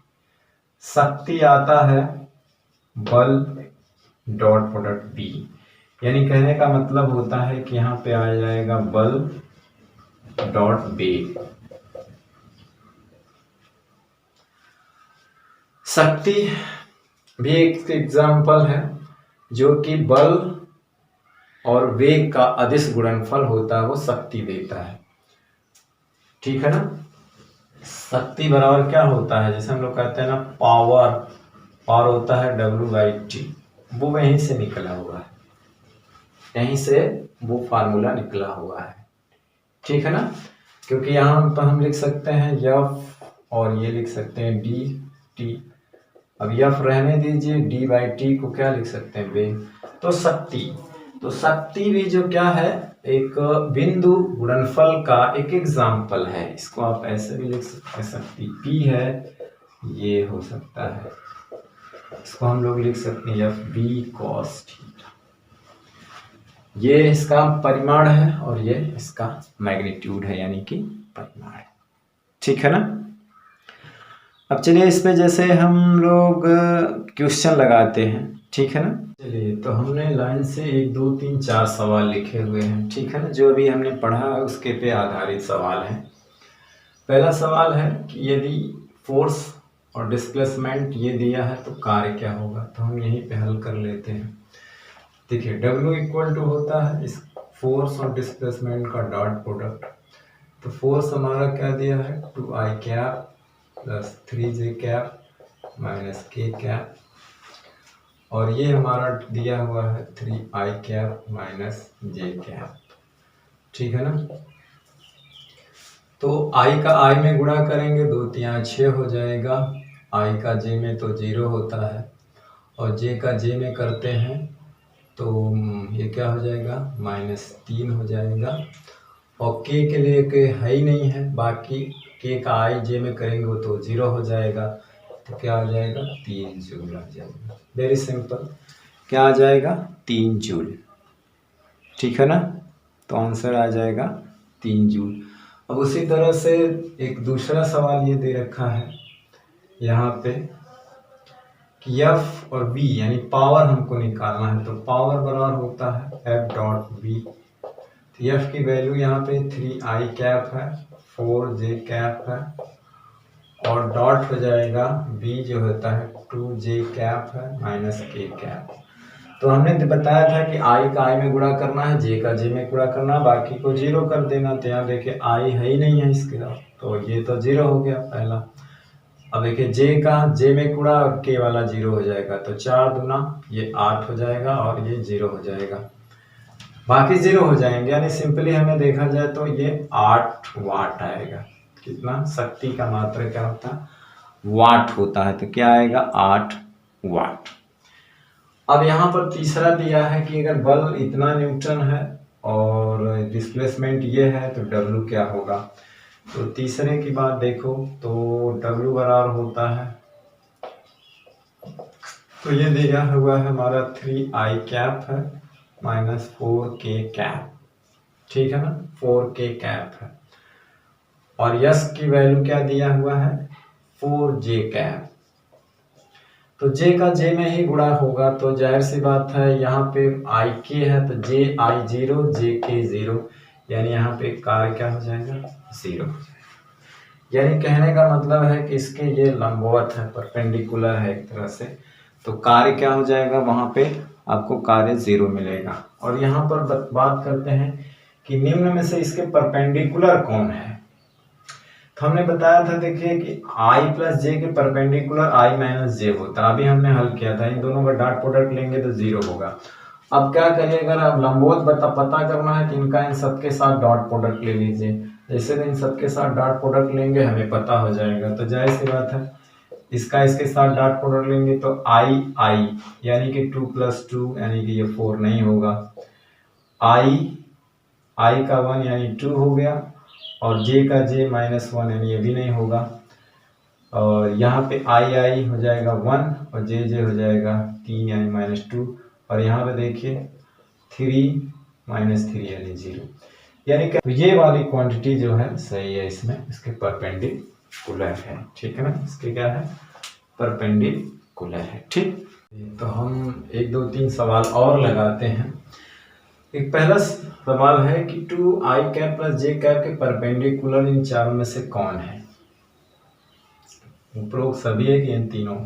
Speaker 1: शक्ति आता है बल डॉट प्रोडक्ट बी, यानी कहने का मतलब होता है कि यहाँ पे आ जाएगा बल डॉट वेग। शक्ति भी एक एग्जाम्पल है जो कि बल और वेग का अदिश गुणनफल होता है, वो शक्ति देता है, ठीक है ना। शक्ति बराबर क्या होता है, जैसे हम लोग कहते हैं ना पावर होता है W/T, वो वहीं से निकला हुआ है, यहीं से वो फार्मूला निकला हुआ है, ठीक है ना। क्योंकि यहाँ पर हम लिख सकते हैं F और ये लिख सकते हैं dt। अब F रहने दीजिए, D/T को क्या लिख सकते हैं, वेग। तो शक्ति भी जो क्या है, एक बिंदु गुणनफल का एक एग्जाम्पल है। इसको आप ऐसे भी लिख सकते हैं, शक्ति P है, ये हो सकता है, इसको हम लोग लिख सकते हैं FB cos थीटा। ये इसका परिमाण है और ये इसका मैग्नीट्यूड है, यानी कि परिमाण है, ठीक है ना। अब चलिए इस पे जैसे हम लोग क्वेश्चन लगाते हैं, ठीक है ना। चलिए तो हमने लाइन से 1 2 3 4 सवाल लिखे हुए हैं, ठीक है ना, जो अभी हमने पढ़ा उसके पे आधारित सवाल है। पहला सवाल है कि यदि फोर्स और डिस्प्लेसमेंट ये दिया है तो कार्य क्या होगा, तो हम यहीं पे हल कर लेते हैं। देखिए W इक्वल टू होता है इस फोर्स और डिस्प्लेसमेंट का डॉट प्रोडक्ट। तो फोर्स हमारा क्या दिया है, 2i cap plus 3j cap minus k cap, और ये हमारा दिया हुआ है 3i cap minus j cap, ठीक है ना। तो i का i में गुणा करेंगे, 2 3 6 हो जाएगा, i का j में तो 0 होता है, और j का j में करते हैं तो ये क्या हो जाएगा, -3 हो जाएगा, और k के लिए k है ही नहीं है, बाकी k का i j में करेंगे वो तो 0 हो जाएगा, तो क्या आ जाएगा, 3 जूल आ जाएगा। वेरी सिंपल, क्या आ जाएगा, 3 जूल, ठीक है ना। तो आंसर आ जाएगा 3 जूल। अब उसी तरह से एक दूसरा सवाल ये दे रखा है यहाँ पे कि F और V यानी पावर हमको निकालना है, तो पावर बराबर होता है F.V। तो F की वैल्यू यहाँ पे 3i कैप है, 4j कैप है, और डॉट हो जाएगा V जो होता है 2j कैप है माइनस k कैप। तो हमने बताया था कि i का i में गुणा करना है, j का j में गुणा करना, बाकी को 0 कर देना। तो यहाँ देखिए i है ही नहीं है इसके साथ, तो ये तो 0 हो गया पहला। अब देखिए j का j में गुणा और k वाला 0 हो जाएगा, तो 4 दूना ये 8 हो जाएगा और ये 0 हो जाएगा, बाकी 0 हो जाएंगे, यानी सिंपली हमें देखा जाए तो ये 8 वाट आएगा। कितना, शक्ति का मात्रा क्या होता है, वाट होता है, तो क्या आएगा 8 वाट। अब यहाँ पर तीसरा दिया है कि अगर बल इतना न्यूटन है और डिस्प्लेसमेंट ये है तो W क्या होगा। तो तीसरे की बात देखो तो W बराबर होता है, तो ये दिया हुआ है हमारा 3i कैप है माइनस 4k कैप, ठीक है ना, 4k कैप है, और यस की वैल्यू क्या दिया हुआ है, 4j कैप। तो j का j में ही गुणा होगा, तो जाहिर सी बात है यहाँ पे ik है तो ji0 jk0, यानी यहाँ पे कार्य क्या हो जाएगा, 0 हो जाएगा। यानी कहने का मतलब है कि इसके ये लंबवत है, परपेंडिकुलर है एक तरह से, तो कार्य क्या हो जाएगा, वहाँ पे आपको कार्य 0 मिलेगा। और यहाँ पर बात करते हैं कि निम्न में से इसके परपेंडिकुलर कौन है। तो हमने बताया था देखिए कि i प्लस जे के परपेंडिकुलर i माइनस जे होता है, अभी हमने हल किया था, इन दोनों का डॉट प्रोडक्ट लेंगे तो 0 होगा। अब क्या करिए, अगर आप लंबवत पता करना है तो इनका इन सबके साथ डॉट प्रोडक्ट ले लीजिए, जैसे इन सबके साथ डॉट प्रोडक्ट लेंगे हमें पता हो जाएगा। तो जाहिर सी बात है इसका इसके साथ डॉट प्रोडक्ट लेंगे तो i यानी कि 2 + 2 यानी कि ये 4 नहीं होगा, i का 1 यानी 2 हो गया, और j का j -1 यानी ये भी नहीं होगा, और यहाँ पे i हो जाएगा 1 और j हो जाएगा 3 यानी -2, और यहाँ पे देखिए 3 -3 यानी 0, यानी कि तो ये वाली क्वांटिटी जो है सही है, इसमें इसके परपेंडिकुलर है, ठीक है ना, इसके क्या है, परपेंडिकुलर है, ठीक। तो हम 1 2 3 सवाल और लगाते हैं। एक पहला सवाल है कि 2i cap plus j cap के परपेंडिकुलर इन चारों में से कौन है। उपरोक्त सभी है कि इन तीनों।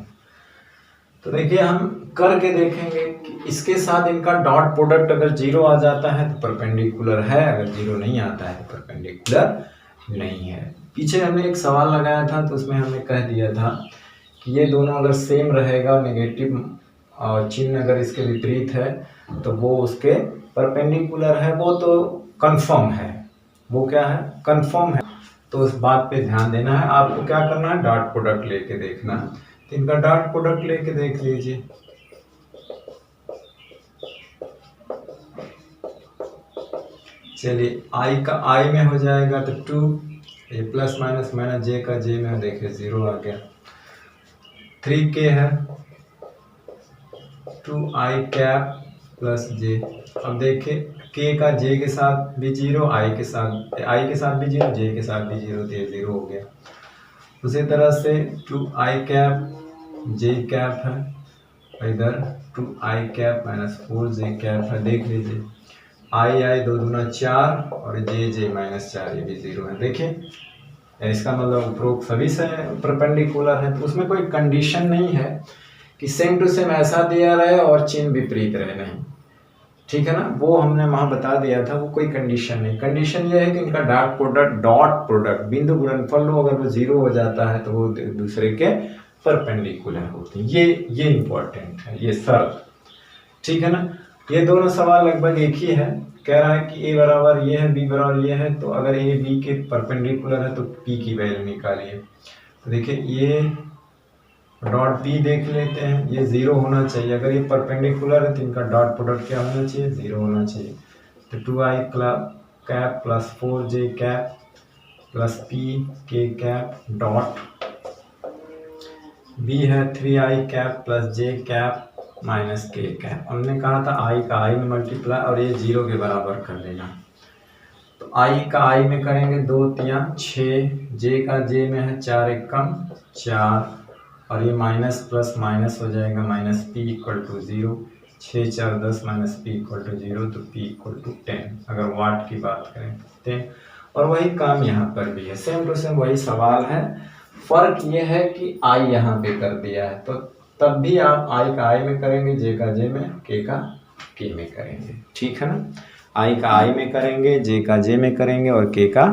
Speaker 1: तो देखिए हम करके देखेंगे कि इसके साथ इनका डॉट प्रोडक्ट अगर 0 आ जाता है तो परपेंडिकुलर है, अगर 0 नहीं आता है तो परपेंडिकुलर नहीं है। पीछे हमने एक सवाल लगाया था तो उसमें हमने कह दिया था कि ये दोनों अगर सेम रहेगा, नेगेटिव चिन्ह अगर इसके विपरीत है तो वो उसके परपेंडिकुलर है, वो तो कंफर्म है। वो क्या है? कंफर्म है। तो उस बात पे ध्यान देना है। आपको क्या करना है? डॉट प्रोडक्ट लेके देखना है। तो इनका डॉट प्रोडक्ट लेके देख लीजिए। चलिए आई का आई में हो जाएगा तो 2, ये प्लस माइनस माइनस जे का जे में देखिए 0 आ गया। 3k है 2i कैप प्लस जे। अब देखिए k का j के साथ भी 0, i के साथ भी 0, j के साथ भी 0, तो ये 0 हो गया। उसी तरह से 2i कैप j कैप है, इधर 2i cap minus 4j cap है। देख लीजिए आई 2 दूना 4 और जे माइनस 4, ये भी 0 है। देखिए इसका मतलब उपरोक्त सभी से परपेंडिकुलर है, तो उसमें कोई कंडीशन नहीं है कि सेम टू सेम ऐसा दिया रहे और चिन्ह विपरीत रहे, नहीं। ठीक है ना, वो हमने वहां बता दिया था, वो कोई कंडीशन नहीं। कंडीशन ये है कि इनका डॉट प्रोडक्ट बिंदु गुणनफल लो, अगर वो 0 हो जाता है तो वो दूसरे के परपेंडिकुलर होते हैं। ये इंपॉर्टेंट है, ये शर्त। ठीक है ना। ये दोनों सवाल लगभग एक ही है। कह रहा है कि a बराबर ये है, b बराबर ये है, तो अगर a b के परपेंडिकुलर है तो p की वैल्यू निकालिए। तो देखिए ये डॉट p देख लेते हैं, ये 0 होना चाहिए। अगर ये परपेंडिकुलर है तो इनका डॉट प्रोडक्ट क्या होना चाहिए? 0 होना चाहिए। तो 2i cap plus 4j cap plus p k cap dot b है 3i cap plus j cap minus k cap. हमने कहा था i का i में मल्टीप्लाई और ये 0 के बराबर कर देना। तो i का i में करेंगे 2 3 6, j का j में है 4 एकम 4, और ये माइनस प्लस माइनस हो जाएगा, minus p equal to 0, 6 4 10 minus p equal to 0, तो p इक्वल टू 10। अगर वाट की बात करें तो 10। और वही काम यहाँ पर भी है, सेम टू सेम वही सवाल है। फर्क ये है कि i यहाँ पे कर दिया है, तो तब भी आप i का i में करेंगे, j का j में, k का k में करेंगे। ठीक है ना, i का i में करेंगे, j का j में करेंगे और k का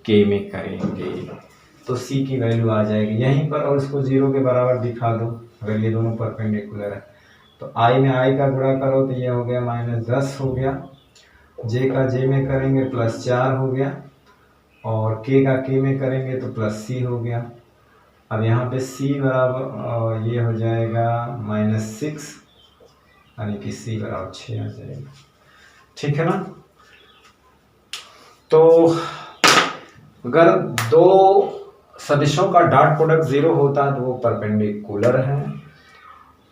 Speaker 1: k में करेंगे, तो c की वैल्यू आ जाएगी यहीं पर। और इसको 0 के बराबर दिखा दो अगर ये दोनों परपेंडिकुलर है। तो i में i का गुणा करो तो ये हो गया -10 हो गया, j का j में करेंगे +4 हो गया, और k का k में करेंगे तो +c हो गया। अब यहाँ पे c बराबर ये हो जाएगा -6, यानी कि c बराबर 6 आ जाएगा। ठीक है ना। तो अगर दो सदिशों का डॉट प्रोडक्ट 0 होता है तो वो परपेंडिकुलर है।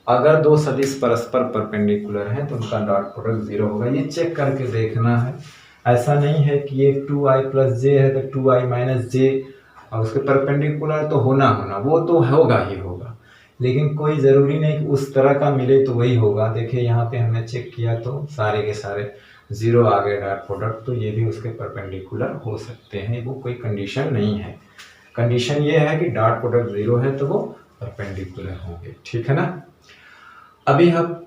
Speaker 1: अगर दो सदिश परस्पर परपेंडिकुलर हैं तो उनका डॉट प्रोडक्ट 0 होगा। ये चेक करके देखना है। ऐसा नहीं है कि ये 2i + j है तो 2i - j और उसके परपेंडिकुलर तो होना वो तो होगा ही होगा, लेकिन कोई ज़रूरी नहीं कि उस तरह का मिले तो वही होगा। देखिए यहाँ पे हमने चेक किया तो सारे के सारे 0 आ गए डॉट प्रोडक्ट, तो ये भी उसके परपेंडिकुलर हो सकते हैं। वो कोई कंडीशन नहीं है। कंडीशन ये है कि डॉट प्रोडक्ट 0 है तो वो परपेंडिकुलर होंगे। ठीक है ना। अभी हम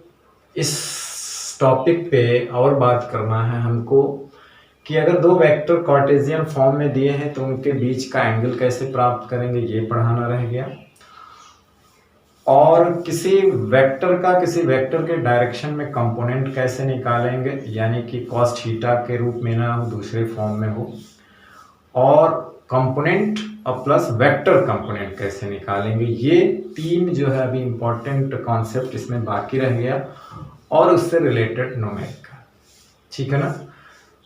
Speaker 1: इस टॉपिक पे और बात करना है हमको कि अगर दो वेक्टर कार्टेशियन फॉर्म में दिए हैं तो उनके बीच का एंगल कैसे प्राप्त करेंगे, ये पढ़ाना रह गया। और किसी वेक्टर के डायरेक्शन में कंपोनेंट कैसे निकालेंगे, यानी कि cos थीटा के रूप में ना हो, दूसरे फॉर्म में हो। और कंपोनेंट और प्लस वेक्टर कंपोनेंट कैसे निकालेंगे, ये 3 जो है अभी इम्पोर्टेंट कॉन्सेप्ट इसमें बाकी रह गया, और उससे रिलेटेड न्यूमेरिकल। ठीक है ना।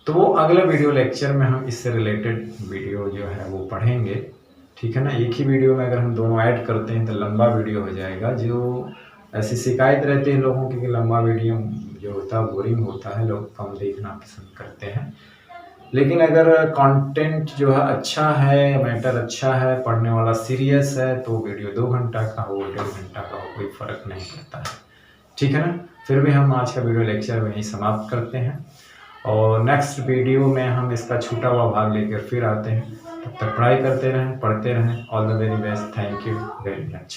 Speaker 1: तो वो अगले वीडियो लेक्चर में हम इससे रिलेटेड वीडियो जो है वो पढ़ेंगे। ठीक है ना। एक ही वीडियो में अगर हम दोनों ऐड करते हैं तो लंबा वीडियो हो जाएगा। जो ऐसी शिकायत रहती है लोगों की कि लंबा वीडियो जो होता है बोरिंग होता है, लोग कम देखना पसंद करते हैं। लेकिन अगर कंटेंट जो है अच्छा है, मैटर अच्छा है, पढ़ने वाला सीरियस है, तो वीडियो 2 घंटा का हो 1.5 घंटा का हो, कोई फ़र्क नहीं पड़ता है। ठीक है ना। फिर भी हम आज का वीडियो लेक्चर वहीं समाप्त करते हैं, और नेक्स्ट वीडियो में हम इसका छूटा हुआ भाग लेकर फिर आते हैं। तब तक पढ़ाई करते रहें, पढ़ते रहें। All the very best. Thank you very much.